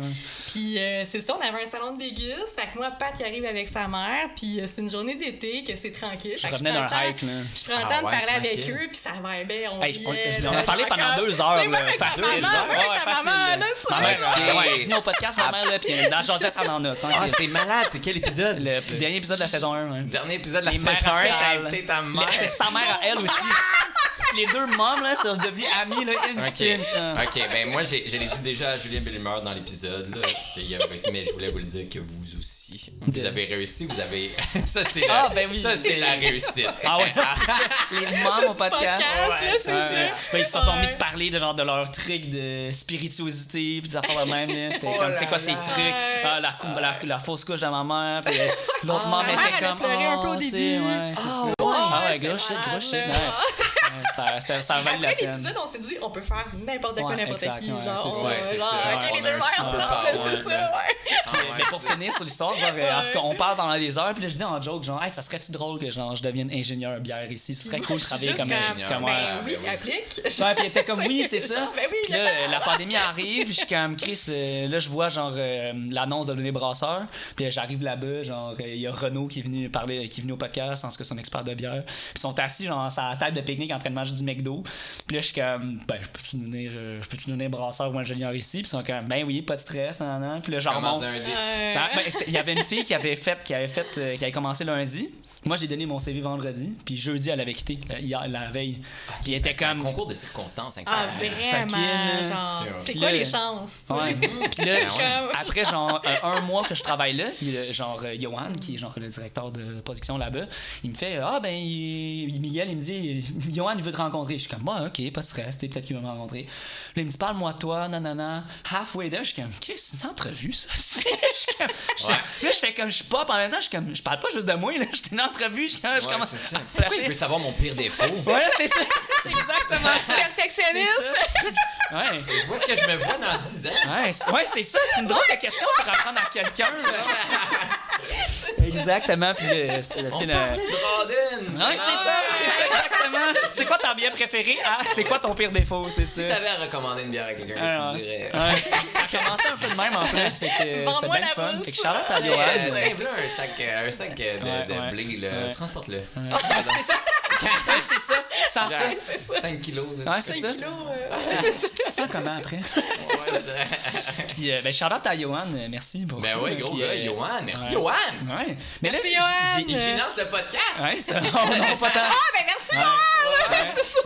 Puis c'est ça, on avait un salon de déguste. Fait que moi, Pat, il arrive avec sa mère. Puis c'est une journée d'été que c'est tranquille. Je revenais d'un hike, là. Je prends le temps de parler avec eux. Puis ça va bien. On a parlé pendant 2 heures. Ma maman, là, tu sais. Ma mère, elle est venue au podcast, ma mère, là, puis dans Josette, elle en a. Ah, c'est malade, c'est quel épisode? Le dernier épisode de la saison 1. Ouais. Dernier épisode de la Les saison mères 1, t'as Pascal. invité ta mère. C'est sa mère à elle aussi. Les deux mômes, là, sont devenus amis, là, instant. Ok, ben moi, je l'ai dit déjà à Julien Bellemeur dans l'épisode, là. Il a réussi, mais je voulais vous le dire que vous aussi. Vous avez réussi, vous avez. Ça, c'est la réussite. Ah ouais, les mômes au podcast. Ouais, c'est ça. Ben, ils se sont mis de parler de genre de leur truc de spirituosité, puis des affaires de même, là. C'était comme, c'est quoi ces trucs? Ah, la fausse couche de ma mère, puis l'autre môme était comme. Elle a pleuré un peu au début. Ouais, c'est ça. Ah ouais, gros shit. Ça valait la Après peine. l'épisode, on s'est dit, on peut faire n'importe quoi, n'importe exact, qui. ouais, Genre, c'est ça. Ouais, c'est ça. OK, les deux mères ensemble, c'est ça, ouais. Mais pour finir sur l'histoire, genre, en tout cas, on parle pendant des heures, puis là, je dis en joke, genre, hey, ça serait-tu drôle que genre, je devienne ingénieur bière ici? Ce serait cool de travailler comme ingénieur. Ben oui, applique. Ouais, puis elle était comme, oui, c'est ça. Ben oui, Puis là, la pandémie arrive, puis je suis comme, Chris, là, je vois, genre, l'annonce de devenir brasseur. Puis là, j'arrive là-bas, genre, il y a Renaud qui est venu parler, qui est venu au podcast, en ce que c'est un expert de bière. Puis ils sont assis, genre, sur la table de pique-nique en train de manger du McDo. Puis là, je suis comme, ben, je peux-tu devenir brasseur ou ingénieur ici? Puis ils sont comme, ben oui, pas de stress, nan. Puis là, genre, il y avait une fille qui avait commencé lundi. Moi, j'ai donné mon CV vendredi, puis jeudi, elle avait quitté, hier, la veille. Puis elle était comme. Un concours de circonstances Ah, incroyable. vraiment, genre, c'est quoi les chances? Ouais. Puis là, après, genre, un mois que je travaille là, puis genre, Johan, qui est genre le directeur de production là-bas, il me fait, Miguel, il me dit, Johan, il veut te rencontrer. Je suis comme, moi, ok, pas de stress, peut-être qu'il va me rencontrer. Là, il me dit, parle-moi de toi, nanana. Halfway there, je suis comme, qu'est-ce que c'est une entrevue, ça? Là, je fais comme, je pop en même temps, je parle pas juste de moi, là, j'étais une entrevue, je commence à Pourquoi il veut savoir mon pire défaut? Ouais, c'est ça, c'est exactement ça. Perfectionniste! Ouais. Je vois ce que je me vois dans 10 ans. Ouais, c'est ça, c'est une drôle de question pour apprendre à quelqu'un, là. Exactement, puis le film. On parlait de Rodin! Ouais, c'est ça, exactement. C'est quoi ta bière préférée? Ah, c'est quoi ton pire défaut, c'est ça. Si t'avais à recommander une bière à quelqu'un, tu dirais. Ouais, ça a commencé un peu de même en plus, fait que c'était Vends-moi bien la fun. mousse. Fait que Charlotte à Johan. Tiens, voilà un sac de blé, là. Transporte-le. C'est ça. Ouais, c'est ça. Sans ça. C'est ça. 5 kilos. Ouais, c'est ça. Tu te sens comment après? Puis, ben, Charlotte à Johan, merci pour Ben tout. oui, gros gars, Johan. Merci, ouais. Johan. Ouais. Mais Merci, là, Johan. Il finance le podcast. Ouais, c'est non, pas tant. Ah, ben merci, Ouais.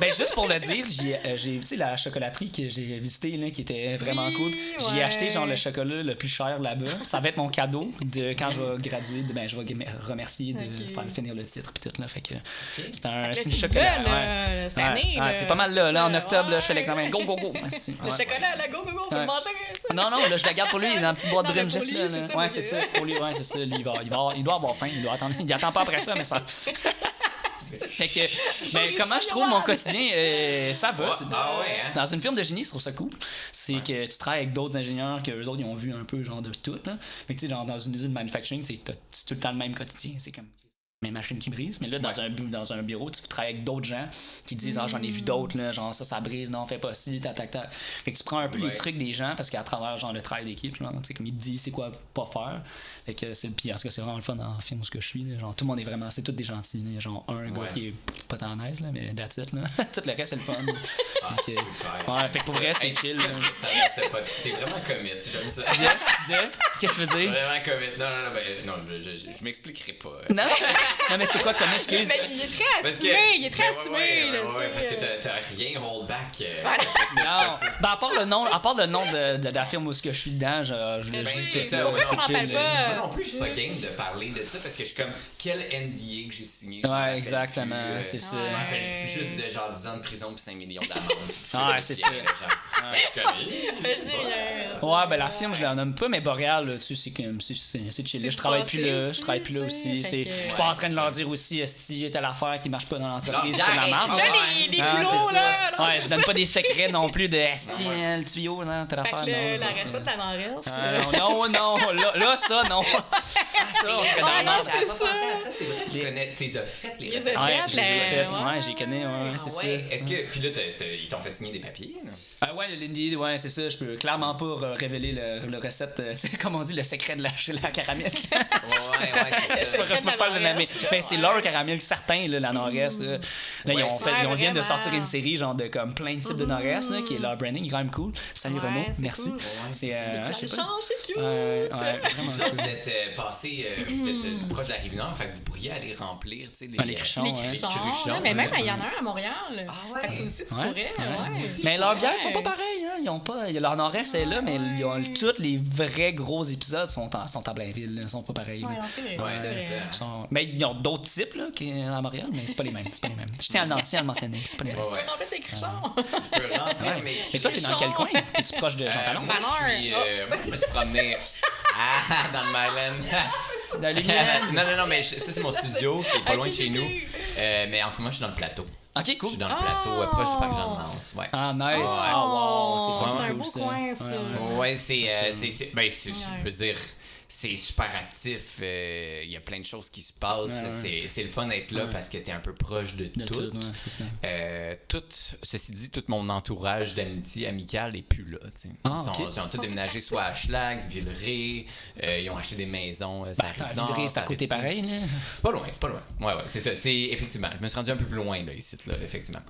Ben juste pour le dire, j'ai tu sais la chocolaterie que j'ai visitée là, qui était vraiment cool. J'ai acheté genre le chocolat le plus cher là-bas. Ça va être mon cadeau de quand je vais graduer. Ben je vais remercier de faire finir le titre puis tout là. Fait que c'est une chocolat. Cette année. C'est pas mal là. En octobre, là, je fais l'examen. Go. Le chocolat, là, go, faut le manger. Non, là, je la garde pour lui. Il est dans un petit boîte de rime juste là. c'est ça, Ouais, c'est ça. Pour lui, ouais, c'est ça. Lui, il doit avoir faim. Il doit attendre. Il attend pas après ça, mais c'est pas. Fait que, ben, comment je trouve mon quotidien, ça va. Dans une firme de génie, je trouve ça cool. C'est que tu travailles avec d'autres ingénieurs que eux autres, ils ont vu un peu genre de tout. Là. Fait que tu sais, genre dans une usine de manufacturing, c'est tout le temps le même quotidien. C'est comme. mes machines qui brisent. Mais là, dans un bureau, tu travailles avec d'autres gens qui disent j'en ai vu d'autres, là, genre ça brise, non, fais pas ci, tac. Fait que tu prends un peu les trucs des gens parce qu'à travers genre le travail d'équipe, genre, tu sais, comme ils te disent c'est quoi pas faire. Fait que c'est le pire. En tout cas, c'est vraiment le fun dans le film où je suis. Là. Genre, tout le monde est vraiment, c'est tous des gentils. Là. Genre, un gars qui est pas tant nice, là, mais that's it. Là. Tout le reste, c'est le fun. Super. Ouais, fait que pour vrai, c'est chill. T'es vraiment commit, j'aime ça. Qu'est-ce que tu veux dire? Vraiment commit. Non, je m'expliquerai pas. Non, mais c'est quoi commit, excuse? Ben, il est très assumé, Ouais, parce que t'as rien hold back. Non. Ben, à part le nom de la firme où je suis dedans, je le dis tout ça. Pourquoi on n'en parle pas? Moi non plus, je suis pas game de parler de ça parce que je suis comme, quel NDA que j'ai signé? Ouais, exactement, c'est ça. Je me rappelle juste de genre 10 ans de prison puis 5 millions d'amende. Ah, c'est ça. Ouais, ben la firme, je la nomme pas, mais Boréal, là, tu sais, c'est chill. Je travaille plus là aussi. Je suis pas en train de leur dire aussi, si t'as l'affaire qui marche pas dans l'entreprise, c'est la merde. Là, les boulots, là. Ouais, je donne pas des secrets non plus de esti, le tuyau, là, t'as l'affaire. Fait que la recette, la Norels. Non, là, ça, non. Ça, on serait dans la merde. C'est vrai, tu connais, t'es fait les recettes. Ouais, je les ai faites, ouais, j'ai connais, c'est ça. Est-ce que, puis là, ils t'ont fait signer des papiers, non? Ouais, l'Indie, ouais, c'est ça. Je peux clairement pas révéler le recette, comme on dit, le secret de la caramel. Ouais, c'est ça. Je peux pas le nommer. Ben, c'est leur caramel certain, là, la Nord-Est. Là, ils viennent de sortir une série, genre, de comme plein de types de Nord-Est, là, qui est leur branding, quand même cool. Salut Renaud, merci. C'est cute. Vraiment cool. Vous êtes vous êtes proche de la Rive-Nord, fait que vous pourriez aller remplir, tu sais, les cruchons. Mais même, il y en a un à Montréal. Fait que toi aussi, tu pourrais. Mais leurs bières sont pas pareilles, hein. Ils ont pas. Leur Nord-Est est là, mais tous les vrais gros épisodes sont à Blainville, ils sont pas pareils. Ouais, c'est vrai. Mais ils ont d'autres types là, à Montréal, mais c'est pas les mêmes. Je tiens à le mentionner, c'est pas les mêmes. Tu peux remplir tes cruchons. Je peux remplir, mais. Et toi, t'es dans quel coin? Es-tu proche de Jean Talon? Moi, je me suis promené dans le Myland. Non, mais ça, c'est mon studio qui est pas loin de chez nous. Mais en ce moment, je suis dans le plateau. Ok, cool. Je suis dans le plateau, proche du parc Jean-de-Mance. Ouais. Ah, nice. Wow, c'est un beau coin, ça. Ouais, je veux dire, c'est super actif. Il y a plein de choses qui se passent. C'est le fun d'être là parce que t'es un peu proche de tout. Ceci dit, tout mon entourage d'amitié amicale est plus là. Ils ont tous déménagé soit à Schlag, Villeray. Ils ont acheté des maisons. Ça arrive nord. Villeray, c'est à côté pareil. Là. C'est pas loin. Ouais, c'est ça. C'est effectivement. Je me suis rendu un peu plus loin là, ici, là, effectivement.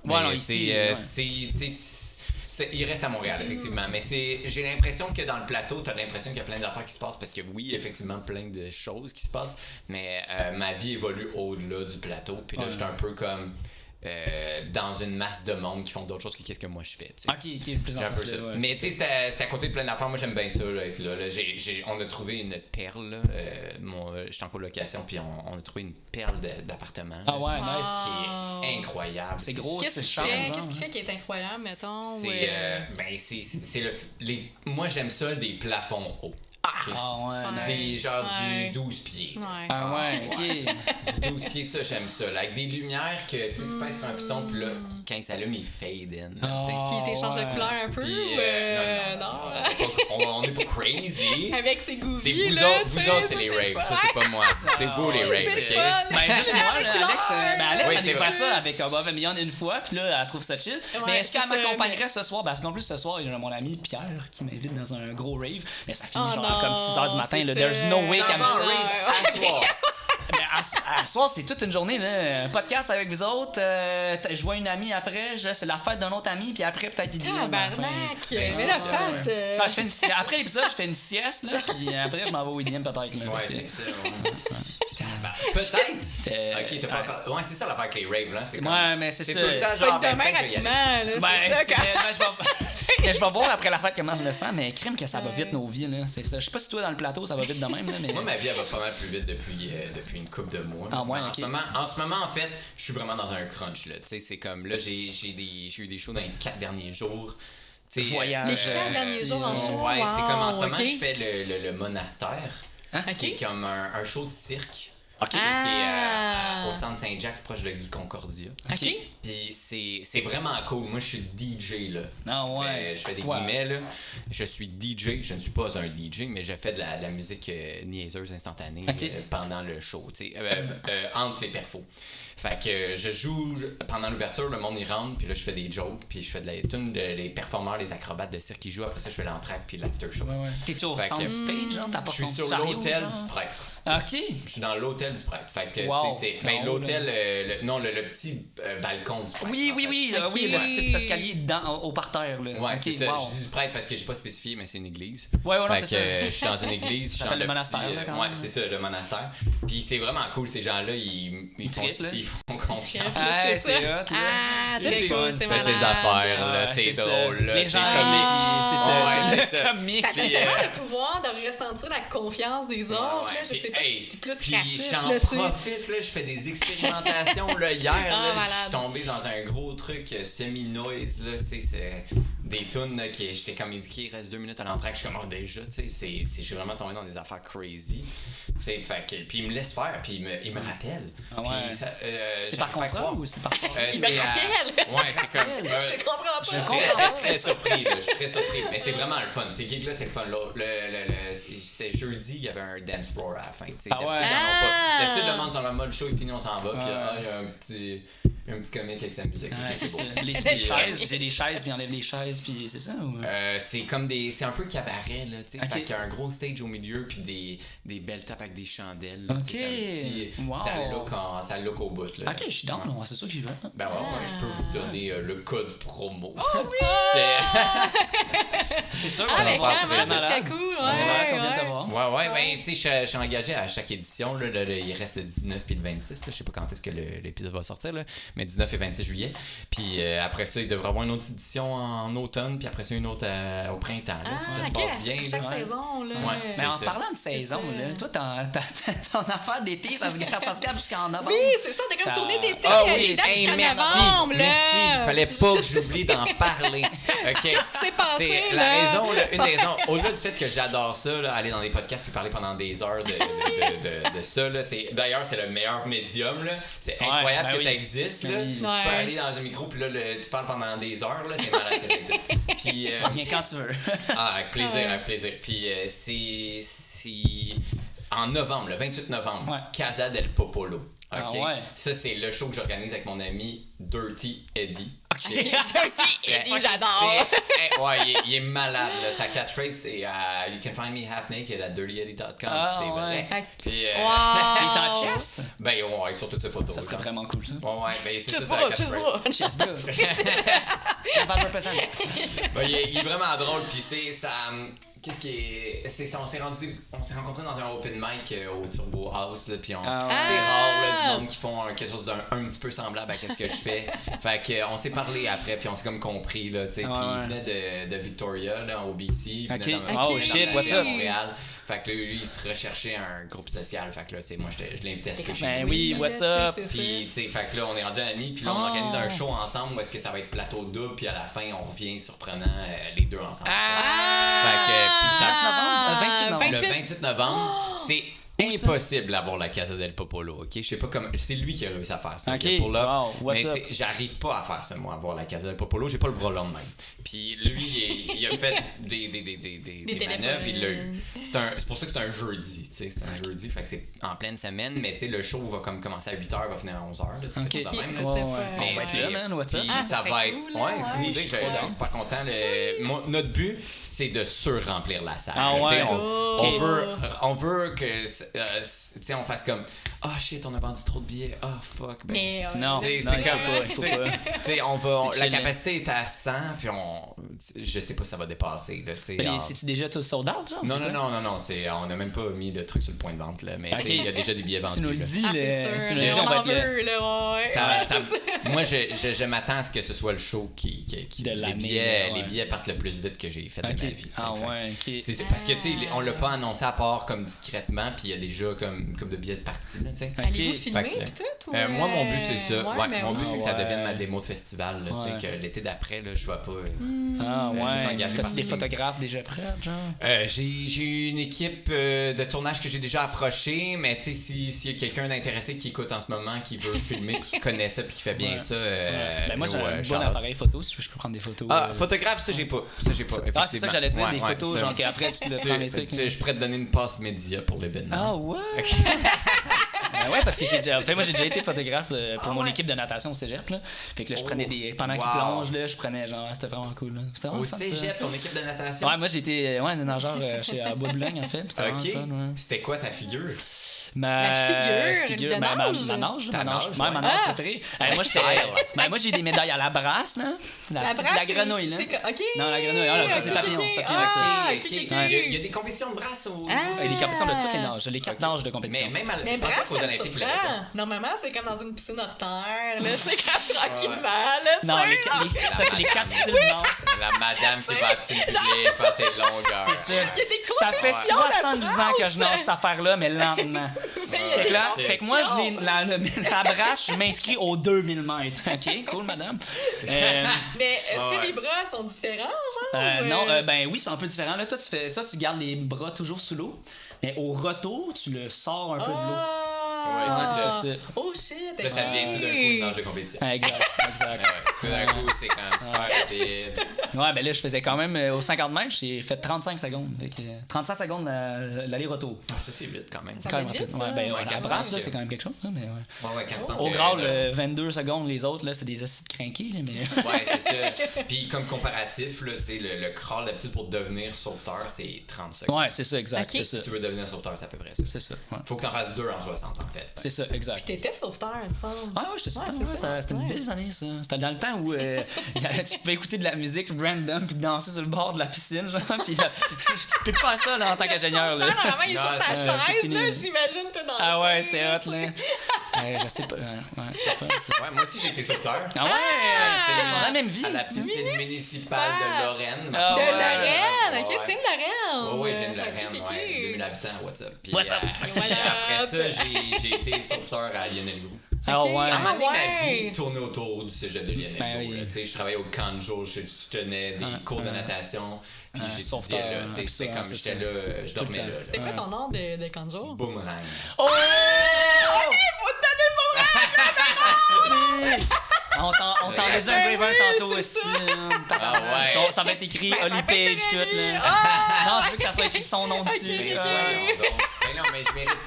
Il reste à Montréal, effectivement. Mais j'ai l'impression que dans le plateau, t'as l'impression qu'il y a plein d'affaires qui se passent parce que oui, effectivement, plein de choses qui se passent. Mais ma vie évolue au-delà du plateau. Puis là, j'étais un peu comme dans une masse de monde qui font d'autres choses que qu'est-ce que moi je fais. T'sais. Ok, plus en sens. Mais tu sais, c'était à côté de plein d'affaires. Moi, j'aime bien ça, là, être là. On a trouvé une perle. J'étais en colocation, puis on a trouvé une perle d'appartement. Ah ouais, nice. Qui est incroyable. C'est gros, c'est cher. Qu'est-ce qui fait qu'il est incroyable, mettons? Moi, j'aime ça, des plafonds hauts. Des genre du 12 pieds. Ah ouais, ok. Du 12 pieds, ça, j'aime ça. Là, avec des lumières que tu pèses sur un piton, puis là, quand il s'allume, il fade in. Puis il t'échange de couleur un peu? Non. On n'est pas crazy. Avec ses goobies, vous autres, c'est les raves. Ça, c'est pas moi. C'est vous, les raves. Ben, juste moi, Alex, elle nous fait ça avec Above and Beyond une fois, puis là, elle trouve ça chill. Mais est-ce qu'elle m'accompagnerait ce soir? Parce que non plus, ce soir, il y a mon ami Pierre qui m'invite dans un gros rave. Mais ça finit genre comme 6h du matin. There's no way qu'elle me rave à soir. Mais à soir, c'est toute une journée, là. Un podcast avec vous autres. Je vois une amie après. C'est la fête d'un autre ami. Puis après, peut-être il dit. Tabarnak! Mais la fête! Après l'épisode, je fais une sieste. Là, puis après, je m'en vais au William, peut-être. Là, ouais, c'est ça. Peut-être. Ok, t'as pas encore. Ouais, c'est ça l'affaire avec les raves, là. Ouais, mais c'est ça. Tout le temps, genre, demain rapidement, là. C'est ça, je vais voir après la fête comment je me sens, mais crime que ça va vite nos vies, là. C'est ça. Je sais pas si toi dans le plateau ça va vite de même, là, mais. Moi, ma vie elle va pas mal plus vite depuis une couple de mois. Ah ouais, en ce moment, en fait, je suis vraiment dans un crunch, là. Tu sais, c'est comme là, j'ai eu des shows dans les 4 derniers jours. Voyage. Les 4 derniers jours en show. Ouais, c'est comme en ce moment, je fais le monastère. Qui est comme un show de cirque. OK. Qui est au centre Saint-Jacques, proche de Guy Concordia. OK. Puis c'est vraiment cool. Moi, je suis DJ, là. Ah ouais. Je fais des guillemets, là. Je suis DJ. Je ne suis pas un DJ, mais je fais de la musique niaiseuse instantanée pendant le show, tu sais, entre les perfos. Fait que je joue pendant l'ouverture, le monde y rentre, puis là je fais des jokes, puis je fais les performeurs, les acrobates de cirque qui jouent. Après ça, je fais l'entracte puis l'after show. Ouais. T'es-tu au sound stage, genre? Je suis sur l'hôtel du prêtre. OK. Je suis dans l'hôtel du prêtre. Fait que, Wow. tu sais, c'est l'hôtel, le petit balcon du prêtre. Oui, Ok. oui, le petit escalier au parterre, là. Ouais, OK, c'est ça. wow. Je dis du prêtre parce que j'ai pas spécifié, mais c'est une église. Ouais, non, Fait c'est ça. que je suis dans une église. Ça s'appelle le monastère, là, quand ouais, même. c'est ça, le monastère. Puis c'est vraiment cool, ces gens-là, ils font confiance. C'est ça. hot, là. Ah, C'est c'est cool, c'est fais malade. tes affaires, là, Ah, c'est ça. drôle, là, Les t'es gens comique. c'est ça, Ouais, c'est c'est ça. comique. Ça fait Puis, tellement le pouvoir de ressentir la confiance des autres. Là, je sais pas si c'est plus puis créatif. j'en Là, tu sais. profite, là, je fais des expérimentations. Là, hier, là, je malade. suis tombé dans un gros truc semi-noise. Là, tu sais, c'est des tunes là, qui j'étais comme indiqué, il reste 2 minutes à l'entraque. Je suis comme, oh, déjà, tu sais, je suis vraiment tombé dans des affaires crazy. Fait que, puis il me laisse faire, puis il me rappelle. Ah ouais. Puis ça, C'est par contrat ou c'est par Il me rappelle! Ouais, c'est comme. Je comprends pas. Je suis très surpris, là. Je suis très surpris. Mais c'est vraiment le fun. Ces gigs-là, c'est le fun. C'est jeudi, il y avait un dance floor à la fin. T'sais. Ah ouais. D'habitude, le monde sont en mode show, il finit, on s'en va. Puis il y a un petit comique avec sa musique. Ouais, Ok, c'est c'est ça. beau. Les chaises, j'ai des chaises, puis il enlève les chaises, puis c'est ça ou... C'est comme c'est un peu cabaret, là, tu sais. Ok. Fait qu'il y a un gros stage au milieu, puis des belles tapes avec des chandelles. Ok. C'est un petit, Wow. ça look au bout, là. Ok, je suis down, c'est ça que j'y vais. Ben ouais, je peux vous donner le code promo. Oh oui! C'est sûr, Ah, mais va voir, clairement, serait ça malade. serait cool. Ça serait malade qu'on vienne Ouais, te voir. Ouais, ben, tu sais, je suis engagé à chaque édition. Là, il reste le 19 puis le 26. Là, je sais pas quand est-ce que l'épisode va sortir, là, mais 19 et 26 juillet. Puis après ça, il devrait y avoir une autre édition en automne, puis après ça, une autre au printemps. Là, si ça se ok, passe bien. chaque là. saison, là. Ouais. Mais C'est en ça. parlant de saison, ça. là, toi, ton affaire d'été, ça se garde jusqu'en novembre. Oui, c'est ça, t'es comme tournée d'été, Ah il y a oui, des dates hey, jusqu'à merci, novembre, là. merci. Il fallait pas que j'oublie d'en parler. OK. Qu'est-ce qui s'est passé, C'est là? la raison, là, une des raisons, au-delà du fait que j'adore ça, là, aller dans des podcasts et parler pendant des heures de ça, là, d'ailleurs, c'est le meilleur médium. Là. C'est incroyable que ça existe. Là. Oui. Tu peux aller dans un micro puis là, tu parles pendant des heures. Là, c'est malade que ça existe. Puis, Tu reviens quand tu veux. avec plaisir, avec plaisir. Puis c'est en novembre, le 28 novembre, Casa del Popolo. Ah OK? ouais. Ça, c'est le show que j'organise avec mon ami Dirty Eddie. Dirty Eddie, j'adore. Ouais, il est malade. Là. Sa catchphrase, c'est You can find me half naked at dirtyeddie.com. Ah, c'est vrai. ouais. Puis, Il est en chest? Ben, ouais, sur toutes ses photos. Ça serait là. vraiment cool, ça. Ouais, ben, c'est Cheese ça. bro, sa cheese catchphrase. bro. Chest bro. On va le représenter. Ben, il est vraiment drôle. Puis c'est ça. Qu'est-ce qui est. On s'est rencontrés dans un open mic au Turbo House. Là, puis c'est rare, là, du monde qui font quelque chose d'un un petit peu semblable à ce que je fais. Fait qu'on s'est parlé après, puis on s'est comme compris. Là, puis il venait de Victoria, là, au BC. Il venait Oh shit, what's up? à Montréal. Fait que là, lui, il se recherchait un groupe social. Fait que là, moi, je l'invitais à ce que chez Ben nous. oui, what's up? Puis, tu sais, fait que là, on est rendu amis, puis là, on organise un show ensemble où est-ce que ça va être plateau double, puis à la fin, on revient surprenant les deux ensemble. Fait que, puis ça, 28 novembre. le 28 novembre, c'est impossible d'avoir la Casa del Popolo, ok? Je sais pas comment. C'est lui qui a réussi à faire ça. Ok, wow, what's mais up? j'arrive pas à faire ça, moi, avoir la Casa del Popolo. J'ai pas le bras long de même. Puis lui, il a fait des manœuvres, il l'a eu. C'est pour ça que c'est un jeudi, tu sais. C'est un jeudi, fait que c'est en pleine semaine, mais tu sais, le show va comme commencer à 8h, va finir à 11h. Là, Ok, de même, là. on va être là, man, what's up? Puis ça va être. cool, Ouais, là, c'est une ouais. idée, je suis super content. Notre but, c'est de sur-remplir la salle. Ah Tu sais, ouais. on veut que tu sais, on fasse comme shit, on a vendu trop de billets. fuck. Ben, Mais Non, c'est il comme faut pas. tu sais, C'est la chill, capacité est à 100, puis je sais pas si ça va dépasser. Là, Mais c'est-tu déjà tout sold out, genre? non, on n'a même pas mis de truc sur le point de vente, là, mais Ok. il y a déjà des billets vendus. Tu nous le là. dis, c'est sûr. tu nous le dis, On on va en être là. veut, là, ouais. Moi, je m'attends à ce que ce soit le show qui De les l'année, les ouais. billets partent le plus vite que j'ai fait de ma vie. tu sais. Ah Fait ouais, ok. c'est parce que tu sais on l'a pas annoncé à part comme discrètement, puis il y a déjà comme de billets de partie là, tu sais. Allez-vous Ok. filmer Fait que, pis tout? moi, mon but, c'est ça. Ouais, ben mon oui. but, c'est que ça Ouais. devienne ma démo de festival. Là, tu sais, que l'été d'après, là, je vois pas. Ah juste ouais. engagé par T'as-tu des lui. photographes déjà prêts, genre? J'ai une équipe de tournage que j'ai déjà approchée, mais tu sais, s'il y a quelqu'un d'intéressé qui écoute en ce moment, qui veut filmer, qui connaît ça, puis qui fait bien Ouais. ça, Ben moi, j'ai un bon Charlotte. appareil photo, si je peux prendre des photos. Photographe, ça, j'ai pas. Ah, c'est ça que j'allais dire, des Ouais, photos, ça. genre qu'après, tu te le prends des trucs. Je pourrais te donner une passe média pour l'événement. Ah ouais? Ben ouais, parce que moi j'ai déjà été photographe pour mon équipe de natation au cégep, là. Fait que là, je prenais pendant qu'ils plongent, là, je prenais genre, c'était vraiment cool, là. C'était vraiment Au fun, ça. cégep, ton équipe de natation? Ouais, moi j'ai été nageur à Bois-Boulogne, en fait. puis C'était Ok. vraiment fun, ouais. C'était quoi ta figure? Ma figure de ma nage? nage, Ta ma nage, nage, ouais, ma ouais. nage préférée. Moi, style. moi, j'ai eu des médailles à la brasse, là. La grenouille, là. OK. Non, la grenouille. Ah, non, ça, c'est papillon. Papillon, Ah, Ok, ok, ok. ok. Il y a des compétitions de brasse au. Ah. Il y a des compétitions de toutes les nages. Les 4 nages de compétition. Mais même à Mais je pensais brasse, qu'aux ça me Olympiques, il y avait pas. surprend. Normalement, c'est comme dans une piscine hors terre, là, tu sais, comme tranquillement, là, tu Non, sais. ça, c'est les 4 styles de nage. La madame qui va à la piscine publique, faire ses longueurs. C'est ça. Il y a des Ça fait compétitions de 70 ans que je brasse. nage cette affaire-là, mais lentement. Fait que là, fait que moi, la brasse, je m'inscris aux 2000 mètres. OK, cool, madame. Mais est-ce que Ouais. les bras sont différents, genre? ou, Non, ben oui, c'est un peu différent. Là, toi, tu fais ça, tu gardes les bras toujours sous l'eau. Mais au retour, tu le sors un peu de l'eau. Ouais, c'est ça. Oh shit! Là, ça devient tout d'un coup une nage de compétition. Exact. Ouais, tout d'un coup, c'est quand même super rapide. Ouais, ben là, je faisais quand même aux 50 mètres, j'ai fait 35 secondes. Fait que, 35 secondes l'aller-retour. Ah, ça, c'est vite quand même. Ça Quand même va vite, rapide. ça. Ouais, ben, Ouais, la quand brasse, même là, que- c'est quand même quelque chose. Là, mais ouais. Ouais, quand tu penses Au que- graal, 22 secondes, les autres, là, c'est des acides craqués, là, mais. Ouais, c'est ça. Puis comme comparatif, là, tu sais, le crawl d'habitude pour devenir sauveteur, c'est 30 secondes. Ouais, c'est ça, exact. Ok. C'est Si ça. tu veux devenir sauveteur, c'est à peu près ça. C'est ça. Ouais. Faut que t'en fasses 2 en 60, en fait. C'est ça, exact. Puis t'étais sauveteur, il me semble. Ah ouais, j'étais super. Ouais, Ouais, c'est ça. c'était une Ouais. belle année, ça. C'était dans le temps où tu pouvais écouter de la musique random puis danser sur le bord de la piscine, genre. Puis je peux pas faire ça là, en tant qu'ingénieur. Là. Normalement, il est sur Non, sa c'est chaise, fini. là, j'imagine, t'es dans Ah ça. ouais, c'était hot, là. Je sais pas. Ouais, c'était fun, ça. Ouais, moi aussi, j'ai été sauveteur. Ah ouais! C'est la même vie. À la c'est- piscine municipale de Lorraine. Ah De ouais. Lorraine! Ok, Ouais. tu viens de Lorraine! Ouais, j'ai une Ok, Lorraine, ok, ouais. ok. 2000 habitants, what's up? Puis, What's up? Voilà. après ça, j'ai été sauveteur à Lionel-Groux. Ah Ok. ouais. À un moment donné, ma ouais. vie tournait autour du cégep de Lionel-Groux. Ben oui. là. Tu sais, je travaillais au camp de jour, je tenais des cours de natation, puis j'étudiais sauveteur, là. Tu sais, puis c'était ça, comme c'est j'étais ça. là, je Tout le dormais temps. là. C'était quoi ton nom de Kanjo? Boomerang. Oh! Faut te donner On t'en laisse un Ben Braver oui, tantôt c'est aussi. Ah ouais. Bon, ça va être écrit Ben, ça Holly peut être Page, tout écrit. là. Non, je veux que ça soit écrit son nom dessus. ok, ok. Voyons donc. Ben non, mais je mérite.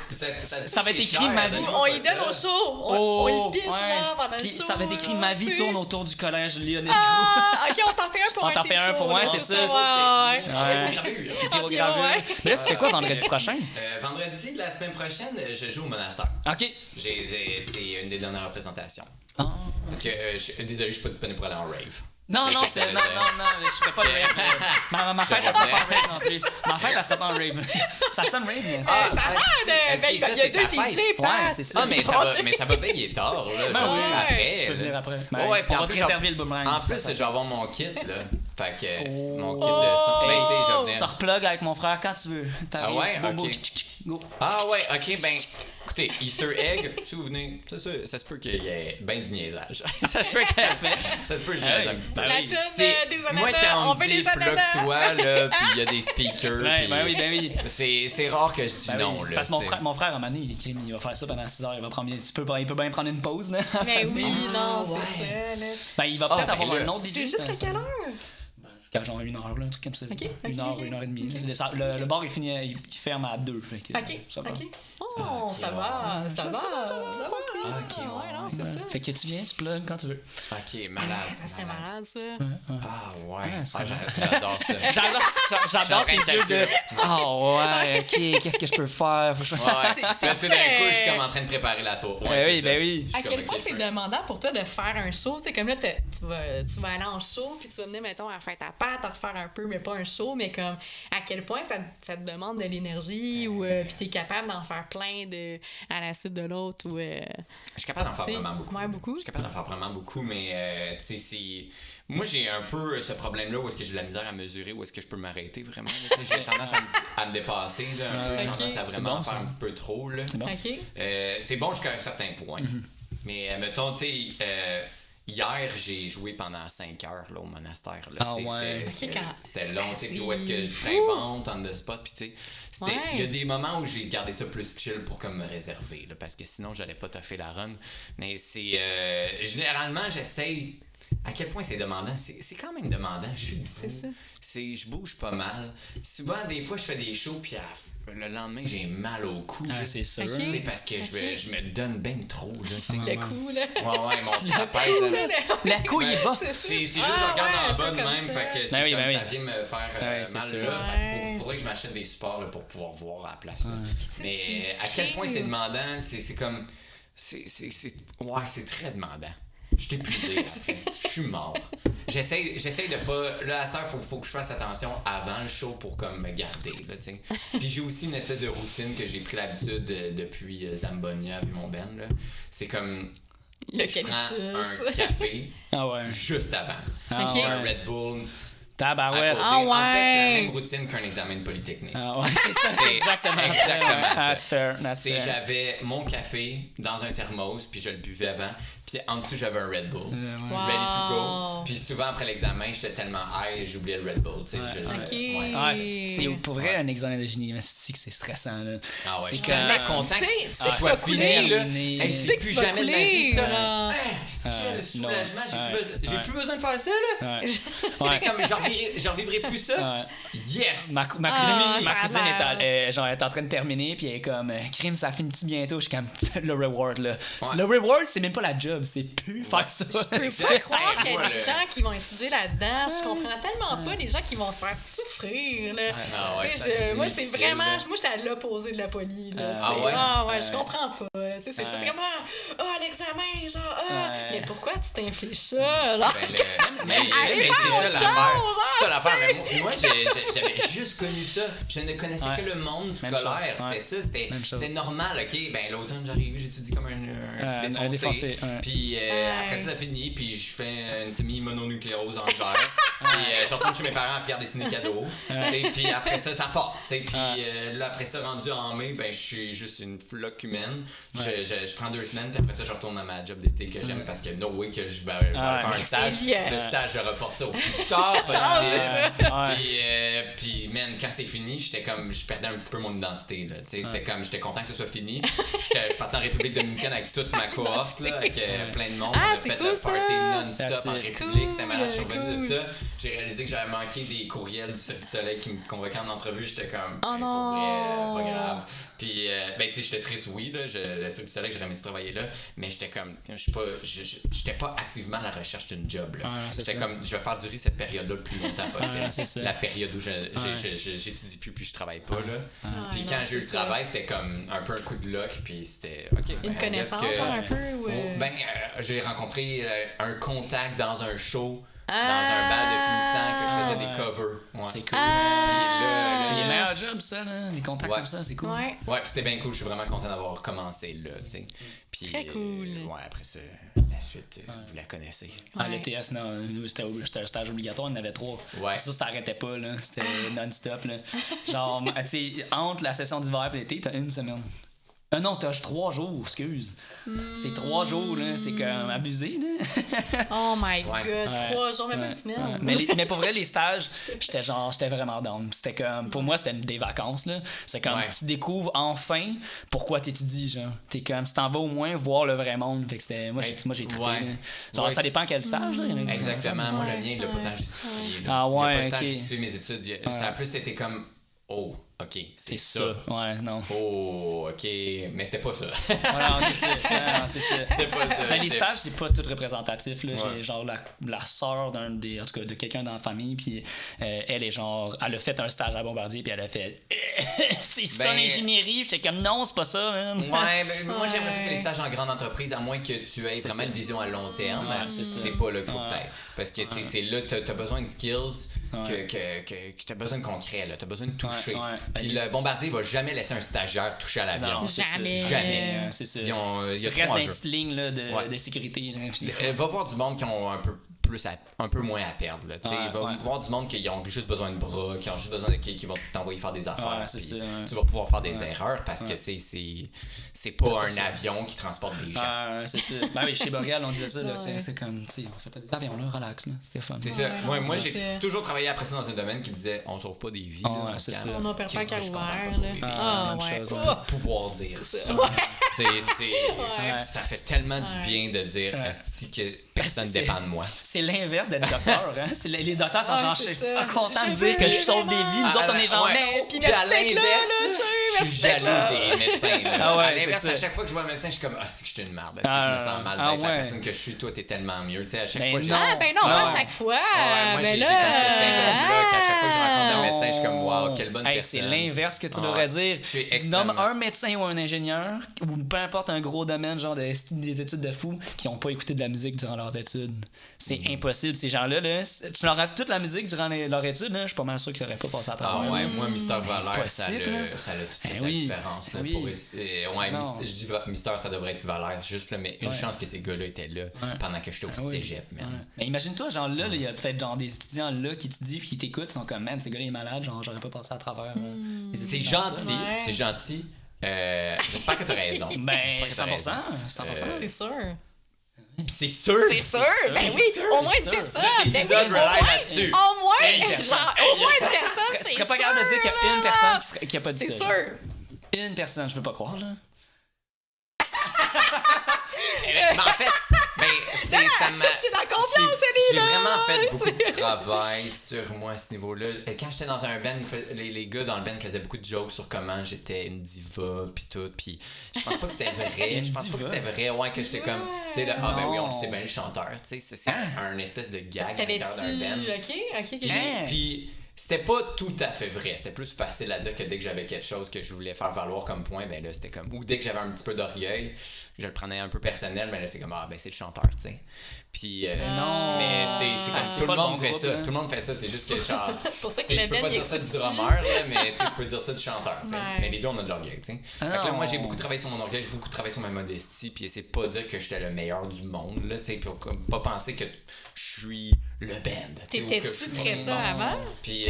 Ça va être écrit ma vie. On y donne au show! On y pitch, genre, pendant le Puis show. ça va être écrit là, Ma vie tu sais. tourne autour du collège Lionel Groux. Ah, ok, on t'en fait un pour On un t'en de fait tes un pour shows, moi, là, c'est ça. Ouais. Ouais. Pyro-gravure. ouais. Mais là, tu fais quoi vendredi prochain? Vendredi de la semaine prochaine, je joue au monastère. Ok. C'est une des dernières représentations. Ah. Parce que, désolé, je suis pas disponible pour aller en rave. Non, non, C'est ça, non, mais je fais pas de rave. Ma fête, elle sera pas en rave non plus. Ma fête, elle sera pas en rave. Ça sonne rave, mais ça. Ça a l'air de. Ben, il y ça, a c'est deux ta fête. DJ, Pat. Ouais, c'est ça. Ah, mais ça va veiller tard, là. Ben genre, oui, après. tu peux là. venir après. Ouais, puis on en va te plus, réserver le boomerang. En plus, je vais avoir mon kit, là. Fait que, mon kit de son. Ben, tu sais, je Tu vais te venir. replugues avec mon frère quand tu veux. Ah ouais? Boum, boum, Ok. tchic, tchic, go. Ah ouais, ok, ben, écoutez, Easter egg, si vous venez, ça se peut qu'il y ait ben du niaisage. Ça se peut qu'il y ait ça se peut que je niaise Ah un oui, petit ben peu. La oui. tune C'est des moi ananas. quand on veut me dit les ananas. bloque-toi là, puis il y a des speakers, Ouais, puis ben oui. c'est rare que je dis Ben non oui. là. Parce que c'est- mon frère, à un moment donné, il va faire ça pendant 6 heures. Il peut bien prendre une pause. Là. Mais oui, non, ouais. c'est ça, là. Ben, il va Ah, peut-être ben avoir là. un autre DJ. C'est juste à ça. quelle heure? Quand genre 1 heure, là, un truc comme ça. Ok, ok, 1 heure, ok. 1 heure et demie. Ok. Le bar, il ferme à 2. Fait que, Ok, ça va. ok. Oh, ok, ça va, ça va. Ok, Ouais, non, c'est Ouais. ça. Fait que tu viens, tu plugs quand tu veux. Ok, malade. Ah, ça serait malade, ça. Ah ouais, Ouais, c'est j'adore ça. J'adore Je suis en ces train yeux de de. Ah ouais, ok, qu'est-ce que je peux faire? Faut que je- Ouais, là tout d'un coup, super. je suis comme en train de préparer la sauce. Ouais, Ben oui, c'est ça. ben oui. Je suis À comme, quel ok, point c'est ouais. demandant pour toi de faire un show? Tu sais, comme là, tu vas aller en show, puis tu vas venir, mettons, à faire ta patte à refaire un peu, mais pas un show, mais comme à quel point ça te demande de l'énergie ou puis t'es capable d'en faire plein à la suite de l'autre ou... Je suis capable d'en faire vraiment beaucoup. Ouais, beaucoup. Je suis capable d'en faire vraiment beaucoup, mais tu sais, moi, j'ai un peu ce problème-là où est-ce que j'ai de la misère à mesurer, où est-ce que je peux m'arrêter vraiment. J'ai tendance à me dépasser, là, un peu. J'ai tendance à vraiment faire un petit peu trop. Là. C'est bon. OK. C'est bon jusqu'à un certain point. Mais mettons, tu sais, hier, j'ai joué pendant 5 heures là, au monastère. Là, c'était long, tu sais, où est-ce que je t'invente on the spot. Puis, tu sais, il y a des moments où j'ai gardé ça plus chill pour comme me réserver, là, parce que sinon, j'allais pas toffer la run. Mais c'est. Généralement, j'essaye. À quel point c'est demandant? C'est quand même demandant. Je suis debout. C'est ça. Je bouge pas mal. Souvent, des fois, je fais des shows, puis le lendemain, j'ai mal au cou. Ah, c'est sûr. Okay. Parce que je me donne ben trop. Là, le cou, là. Ouais, mon trapèze. La couille, il va. C'est juste, je regarde en bas de même. Fait que ça vient me faire mal sûr. là. Il faudrait que je m'achète des supports là, pour pouvoir voir à la place. Mais à quel point c'est demandant, c'est comme. Ouais, c'est très demandant. Je suis épuisé après. Je suis mort. J'essaie de pas... Là, à cette heure, faut que je fasse attention avant le show pour comme me garder, là, tu sais. Puis j'ai aussi une espèce de routine que j'ai pris l'habitude depuis Zambonia puis mon band, là. C'est comme... Je prends un café juste avant. Un Red Bull... Tabarouette. En fait, c'est la même routine qu'un examen de Polytechnique. C'est ça, c'est exactement ça. J'avais mon café dans un thermos, puis je le buvais avant. Puis en dessous, j'avais un Red Bull. Ready to go. Puis souvent, après l'examen, j'étais tellement high, j'oubliais le Red Bull. C'est pour vrai un examen de génie. C'est stressant. Là. Ah ouais, je suis tellement content que ça soit fini. C'est plus jamais de ma vie, ça. Quel soulagement. J'ai plus besoin de faire ça, là. C'est comme, j'en vivrai plus ça. Yes! Ma cousine est en train de terminer, puis elle est comme, crime, ça finit-tu bientôt? Je suis comme, le reward, là. Le reward, c'est même pas la job, c'est plus faire ça. Je peux pas croire qu'il y a des gens qui vont étudier là-dedans. Je comprends tellement pas les gens qui vont se faire souffrir, là. Moi, c'est vraiment... Moi, j'étais à l'opposé de la poly, là. Je comprends pas. C'est ça, c'est comme, l'examen, genre, mais pourquoi tu t'infliges ça? Genre, mais c'est ça l'affaire. Mais moi, j'avais juste connu ça. Je ne connaissais que le monde scolaire. C'était ça, c'était normal, OK? Ben, l'automne, j'arrive, j'étudie comme un défoncé. Puis après ça finit, puis je fais une semi-mononucléose en hiver. Puis je retourne chez mes parents à regarder ciné cadeaux. Et puis après ça part. Puis là, après ça, rendu en mai, ben, je suis juste une floque humaine. Je prends 2 semaines, puis après ça, je retourne dans ma job d'été que j'aime parce que no way que je vais faire un stage. Le stage, je reporte ça au plus tard possible. Puis man, quand c'est fini, j'étais comme, je perdais un petit peu mon identité. Là. C'était comme, j'étais content que ce soit fini. J'étais parti en République dominicaine avec toute ma cohorte, là, avec plein de monde. On a fait le party non-stop en République. C'était malade, je suis revenu de ça. J'ai réalisé que j'avais manqué des courriels du Cirque du Soleil qui me convoquaient en entrevue. J'étais comme, pour vrai, pas grave. Puis, ben, tu sais, j'étais triste, oui, là. Le Cirque du Soleil, j'aurais aimé travailler là. Mais j'étais comme, j'étais pas activement à la recherche d'une job, là. J'étais comme, je vais faire durer cette période-là le plus longtemps possible. La période où j'étudie plus, puis je travaille pas, là. Puis quand j'ai eu le travail, c'était comme un peu un coup de luck, puis c'était, OK. Une connaissance, genre, un peu? Ben, j'ai rencontré un contact dans un show. Dans un bal de finissant que je faisais des covers. C'est cool. C'est les meilleurs jobs, ça, là. Les contacts comme ça, c'est cool. Ouais, puis c'était bien cool. Je suis vraiment content d'avoir commencé là, tu sais. Puis, très cool. Après ça, la suite, vous la connaissez. Le TS, non, nous, c'était un stage obligatoire, on en avait 3. Ça t'arrêtait pas, là. C'était non-stop, là. Genre, tu sais, entre la session d'hiver et l'été, t'as 1 semaine. Non, t'as 3 jours, excuse. C'est 3 jours, là. C'est comme abusé, là. Oh my god, 3 jours, même pas une semaine. Mais pour vrai, les stages, j'étais vraiment down. C'était comme, pour moi, c'était des vacances, là. C'est comme, tu découvres enfin pourquoi t'étudies, genre. T'es comme, tu t'en vas au moins voir le vrai monde. Fait que c'était, moi, j'ai trippé. Genre, ça dépend quel stage, là. Exactement. Moi, le mien, il l'a pas tant justifié. Ah ouais, il a pas tant justifié mes études. Ça a plus été comme, oh, OK, c'est ça. Ouais, non. Oh, OK. Mais c'était pas ça. Non, c'est ça. C'était pas ça. Mais les stages, c'est pas tout représentatif. Là. J'ai genre la sœur en tout cas, de quelqu'un dans la famille, puis elle est genre, elle a fait un stage à Bombardier, puis elle a fait c'est ça l'ingénierie. J'étais comme non, c'est pas ça, man. Ouais, ben, moi j'aimerais ça que les stages en grande entreprise, à moins que tu aies vraiment une vision à long terme. C'est pas là qu'il faut que t'ailles. Parce que c'est là que t'as besoin de skills. que t'as besoin de concret, là. T'as besoin de toucher. Puis le bombardier va jamais laisser un stagiaire toucher à l'avion. Jamais. C'est ça. Il y a restes dans une petite ligne là, de sécurité. Va voir du monde qui ont un peu moins à perdre. Là. Il va voir du monde qui ont juste besoin de bras, qui ont juste besoin qui vont t'envoyer faire des affaires. Tu vas pouvoir faire des erreurs parce que c'est pas un avion qui transporte des gens. C'est ça. Ben oui, chez Boréal, on disait ça. Là, c'est comme, on fait pas des avions, là, relax. Là, c'était fun. C'est ça. Moi, j'ai toujours travaillé après ça dans un domaine qui disait on sauve pas des vies. C'est ça. On a peur qu'à ouvert. Pouvoir dire ça. Ça fait tellement du bien de dire que personne dépend de moi. C'est l'inverse d'être docteur. Hein? Les docteurs sont genre contents de dire que je sauve des vies. Nous autres, on est genre. Puis à l'inverse, je suis jaloux des médecins. À l'inverse, à chaque fois que je vois un médecin, je suis comme c'est que je suis une merde. Je me sens mal avec la personne que je suis. Toi, t'es tellement mieux. À chaque fois, pas à chaque fois. Moi, j'ai comme ce syndrome-là qu'à chaque fois que je rencontre un médecin, je suis comme wow, quelle bonne personne. C'est l'inverse que tu devrais dire. Nomme un médecin ou un ingénieur, ou peu importe un gros domaine, genre des études de fous, qui n'ont pas écouté de la musique durant leurs études. C'est impossible. Ces gens-là, tu leur as toute la musique durant leurs études, je suis pas mal sûr qu'ils n'auraient pas passé à travers. Moi, Mister Valère, ça a toute fait la différence. Là, je dis Mister, ça devrait être Valère, juste là, mais une chance que ces gars-là étaient là pendant que j'étais au cégep, man. Mais imagine-toi, genre là, il y a peut-être genre des étudiants là qui te disent, qui t'écoutent, sont comme, man, ce gars-là est malade, genre j'aurais pas passé à travers. C'est gentil, c'est gentil. J'espère que t'as raison. Ben, 100%. C'est sûr. C'est sûr! C'est sûr! Ben oui, au moins une personne! L'épisode relève là-dessus. Au moins une personne, c'est sûr! Tu serais pas capable de dire qu'il y a une personne qui a pas dit ça. C'est sûr! Une personne, je peux pas croire, là. Mais en fait, c'est la confiance, j'ai vraiment fait beaucoup de travail sur moi à ce niveau-là. Quand j'étais dans un band, les gars dans le band faisaient beaucoup de jokes sur comment j'étais une diva pis tout, pis je pense pas que c'était vrai. Que j'étais comme, tu sais, ben oui, on le sait bien, les chanteurs, tu sais, c'est un espèce de gag à l'intérieur d'un band. Ok. Puis c'était pas tout à fait vrai. C'était plus facile à dire que dès que j'avais quelque chose que je voulais faire valoir comme point, ben là, c'était comme... Ou dès que j'avais un petit peu d'orgueil, je le prenais un peu personnel, mais là, c'est comme, c'est le chanteur, tu sais. Puis, non! Mais, tu sais, c'est comme tout le monde fait ça. Tout le monde fait ça, c'est juste que genre... C'est pour ça que tu peux pas dire ça du drummer, là, mais tu peux dire ça du chanteur, tu sais. Mais les deux, on a de l'orgueil, tu sais. Fait que là, moi, j'ai beaucoup travaillé sur mon orgueil, j'ai beaucoup travaillé sur ma modestie, puis c'est pas dire que j'étais le meilleur du monde, là, tu sais, puis pas penser que je suis le band. T'étais-tu très ça avant? Puis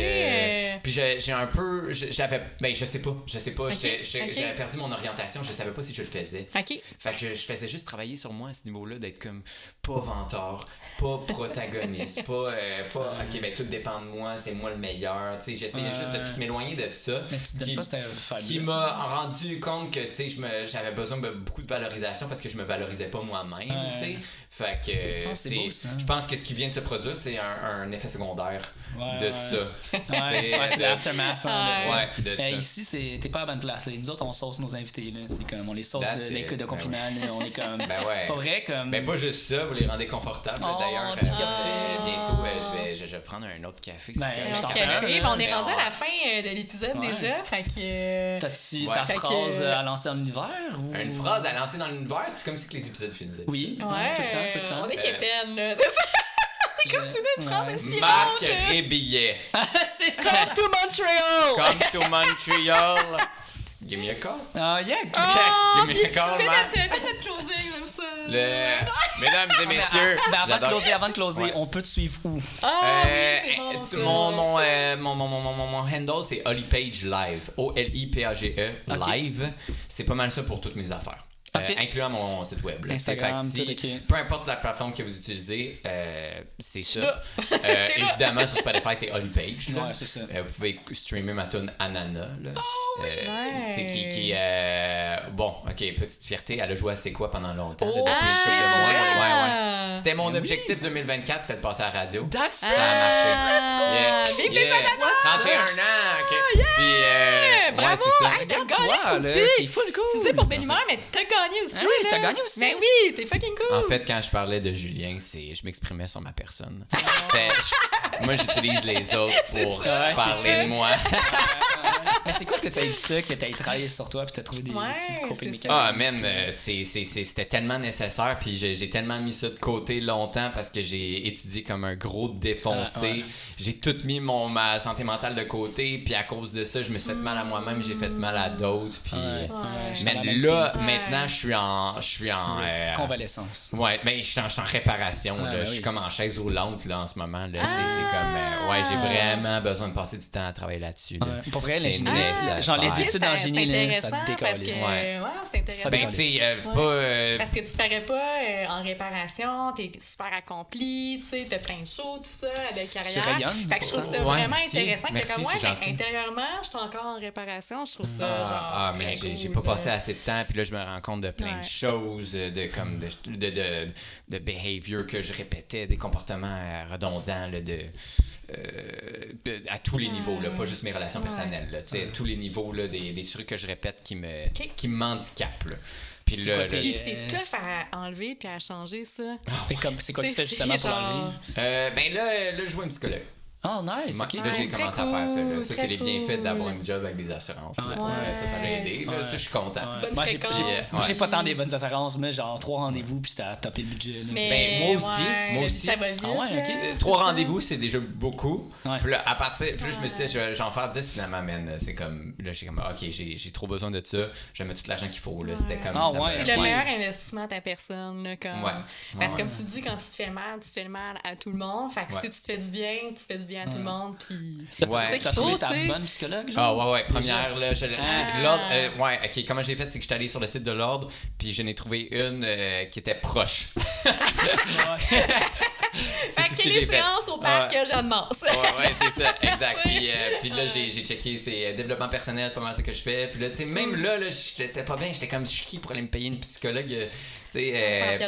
j'ai un peu... J'avais... Ben, je sais pas. J'avais perdu mon orientation, je savais pas si je le faisais. OK. Fait que je faisais juste travailler sur moi à ce niveau-là, d'être comme pas venteur, pas protagoniste, pas OK, ben tout dépend de moi, c'est moi le meilleur. Tu sais, j'essayais juste de tout m'éloigner de ça. Mais tu te dis pas c'était ce qui m'a rendu compte que, tu sais, j'avais besoin de beaucoup de valorisation parce que je me valorisais pas moi-même, tu sais. Fait que c'est beau, ça. Je pense que ce qui vient de se produire, c'est un effet secondaire de ça. C'est l'aftermath. De ça. Ici, t'es pas à la bonne place. Là. Nous autres, on sauce nos invités. Là. C'est comme, on les sauce de compliments. On est comme... Pas vrai, comme... Ben pas juste ça, vous les rendez confortables. D'ailleurs, bientôt, je vais prendre un autre café. On est rendu à la fin de l'épisode déjà. Fait que... T'as-tu ta phrase à lancer dans l'univers? Une phrase à lancer dans l'univers? C'est comme si que les épisodes finissaient. Oui, tout le temps. On est quétaine, là, c'est ça. Comme tu dis une phrase inspirante. Marc Rébillet. C'est ça. Come to Montreal. Give me a call. Give me a call, Marc. Fais notre closing, comme ça. Mesdames et messieurs. Avant de closer, on peut te suivre où? Mon handle, c'est Oli Page Live. OLIPAGE Live. C'est pas mal ça pour toutes mes affaires. Incluant mon site web. Là. Instagram, peu importe la plateforme que vous utilisez, c'est ça. Évidemment, sur Spotify, c'est Oli Page. Ouais, c'est ça. Vous pouvez streamer ma tune Anana. Là. Bon, ok, petite fierté. Elle a joué à C'est quoi pendant longtemps. C'était mon objectif 2024, c'était de passer à la radio. Ça a marché. Vive les ananas! 31 ans, ok. Puis, bravo! c'est ça. T'as gagné aussi! C'est full cool! Tu sais, pour Belle Humeur, mais t'as gagné gagné aussi. Ah oui, t'as gagné aussi. Mais oui, t'es fucking cool. En fait, quand je parlais de Julien, je m'exprimais sur ma personne. Moi, j'utilise les autres pour parler de moi. Mais c'est cool que tu aies dit ça, que tu aies travaillé sur toi puis tu as trouvé des petits coping mécanismes. Ah, même, c'était tellement nécessaire, puis j'ai tellement mis ça de côté longtemps parce que j'ai étudié comme un gros défoncé. J'ai tout mis ma santé mentale de côté, puis à cause de ça, je me suis fait mal à moi-même, j'ai fait mal à d'autres, puis... Mais là, maintenant, je suis en convalescence. Ouais, ben, je suis en réparation, là. Je suis comme en chaise roulante, là, en ce moment, là. C'est comme... j'ai vraiment besoin de passer du temps à travailler là-dessus, là. Pour vrai, l'ingénierie, genre les études en génie, là, ça te décolle. C'est intéressant. Ben, tu sais, parce que tu parais pas en réparation, t'es super accompli, tu sais, t'as plein de choses, tout ça, à belle carrière. Fait que je trouve ça vraiment intéressant. Merci, comme moi, gentil. intérieurement, je suis encore en réparation, je trouve ça genre. Mais j'ai pas passé assez de temps, puis là, je me rends compte de plein de choses, de behavior que je répétais, des comportements redondants, là, à tous les niveaux, là, pas juste mes relations personnelles, là, à tous les niveaux, là, des trucs que je répète qui m'handicapent. Là. Puis c'est tough à enlever puis à changer, ça. C'est quoi que tu fais justement pour l'enlever? Ben là, je vois un psychologue. Oh, nice! Okay. Là, j'ai commencé à faire ça. Là. Ça, c'est les bienfaits d'avoir une job avec des assurances. Ça m'a aidé. Là. Ça, je suis content. Moi, j'ai pas tant des bonnes assurances, mais genre 3 rendez-vous, puis c'était à topper le budget. Là. Mais moi aussi. Ça va vite. 3 rendez-vous, c'est déjà beaucoup. Puis là, à partir. Puis là, je me suis dit, je vais en faire 10 finalement, man. C'est comme. Là, j'ai comme, OK, j'ai trop besoin de ça. Je vais mettre tout l'argent qu'il faut. Là. C'était comme. C'est le meilleur investissement à ta personne. Là, parce que comme tu dis, quand tu te fais le mal à tout le monde. Fait que si tu te fais du bien, tu fais du bien à tout le monde. Puis t'as trouvé ta bonne psychologue, genre? Première, là, l'ordre, ok, comment j'ai fait, c'est que je suis allé sur le site de l'ordre, puis je n'ai trouvé une qui était proche. Fait que les séances au parc Jeanne-Mance. C'est ça, exact. Puis là, j'ai checké, c'est développement personnel, c'est pas mal ça que je fais. Puis là, tu sais, même là, j'étais pas bien, j'étais comme, je suis qui pour aller me payer une psychologue, tu sais,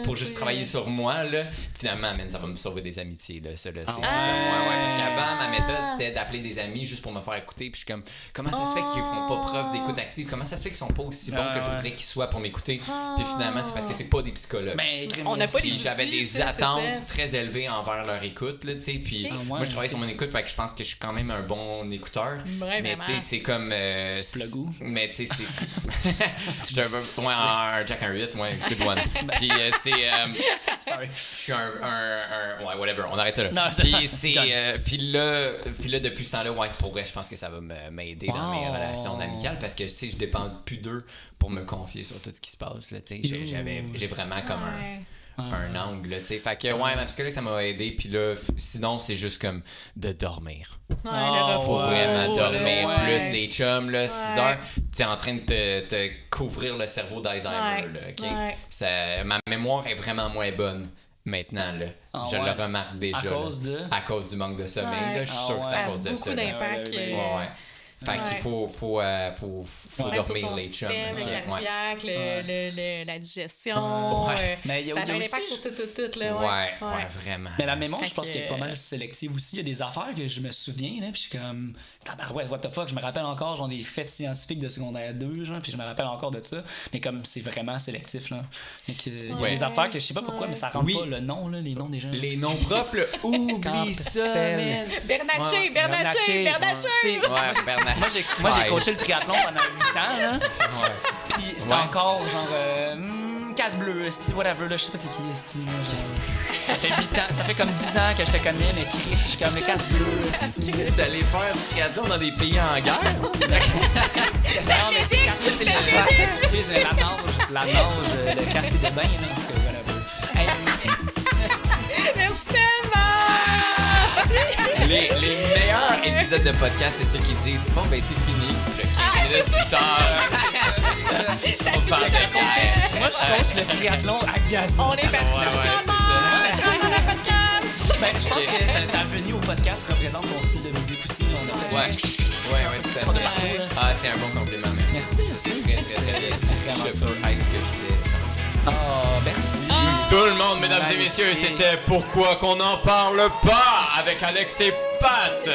pour juste travailler sur moi, là. Finalement, ça va me sauver des amitiés, là, ça, là. Parce qu'avant, ma méthode, c'était d'appeler des amis juste pour me faire écouter. Puis je suis comme, comment ça se fait qu'ils font pas preuve d'écoute active? Comment ça se fait qu'ils sont pas aussi bons que je voudrais qu'ils soient pour m'écouter? Puis finalement, c'est parce que c'est pas des psychologues. On n'a pas des j'avais des attentes très élevées envers leur écoute, là, tu sais. Puis moi, je travaille sur mon écoute, fait que je pense que je suis quand même un bon écouteur. Mais tu sais, c'est comme. Mais tu sais, c'est. Un Jack and 8, good one. Puis c'est. Sorry. Je suis un whatever, on arrête ça là. Puis là, depuis ce temps-là, pour vrai, je pense que ça va m'aider dans mes relations amicales parce que, tu sais, je dépends plus d'eux pour me confier sur tout ce qui se passe, là, tu sais. J'ai vraiment comme un angle, tu sais. Fait que, ma psychologue, ça m'a aidé. Puis là, sinon, c'est juste comme de dormir. Faut vraiment dormir. Plus les chums, là, 6 heures, t'es en train de te couvrir le cerveau d'Alzheimer, là, OK? Ma mémoire est vraiment moins bonne. Maintenant, là, je le remarque déjà. À cause du manque de sommeil, là, je suis sûr que c'est à cause de ça. Beaucoup d'impact. Fait qu'il faut dormir les chums. Le cardiaque, la digestion. Mais il y a ça a un aussi... impact sur tout, là. Ouais, vraiment. Mais la mémoire, je pense qu'elle est pas mal sélective aussi. Il y a des affaires que je me souviens, là, puis je suis comme... what the fuck, je me rappelle encore genre des fêtes scientifiques de secondaire 2, genre, puis je me rappelle encore de ça. Mais comme c'est vraiment sélectif, là. Il y a des affaires que je sais pas pourquoi, mais ça rentre pas le nom, là, les noms des gens. Les noms propres, là, oublie ça, man. Bernatchez! Ouais, Bernatchez. Moi, j'ai coaché le triathlon pendant 8 ans, là. Puis c'était encore genre casse-bleu, whatever, là, je sais pas t'es qui, ça fait 8 ans, ça fait comme 10 ans que je te connais, mais Chris, je suis comme le casse-bleu. T'es allé faire du triathlon dans des pays en guerre? Non, mais c'est casque, c'est la nage, le casque de bain, là, en tout cas, whatever. Merci tellement! Les meilleurs épisodes de podcast, c'est ceux qui disent bon, ben c'est fini, le 15 minutes plus tard. On parle de moi, je coach le triathlon à Gazon. On est parti dans le podcast! Ben, je pense que ta venue au podcast représente ton style de musique aussi. On a fait tout à fait. Ah, c'est un bon compliment. Merci. C'est très, très, très bien. C'est le feu hype que je fais. Oh, merci. Tout le monde, mesdames et messieurs, c'était Pourquoi qu'on n'en parle pas avec Alex et Pat.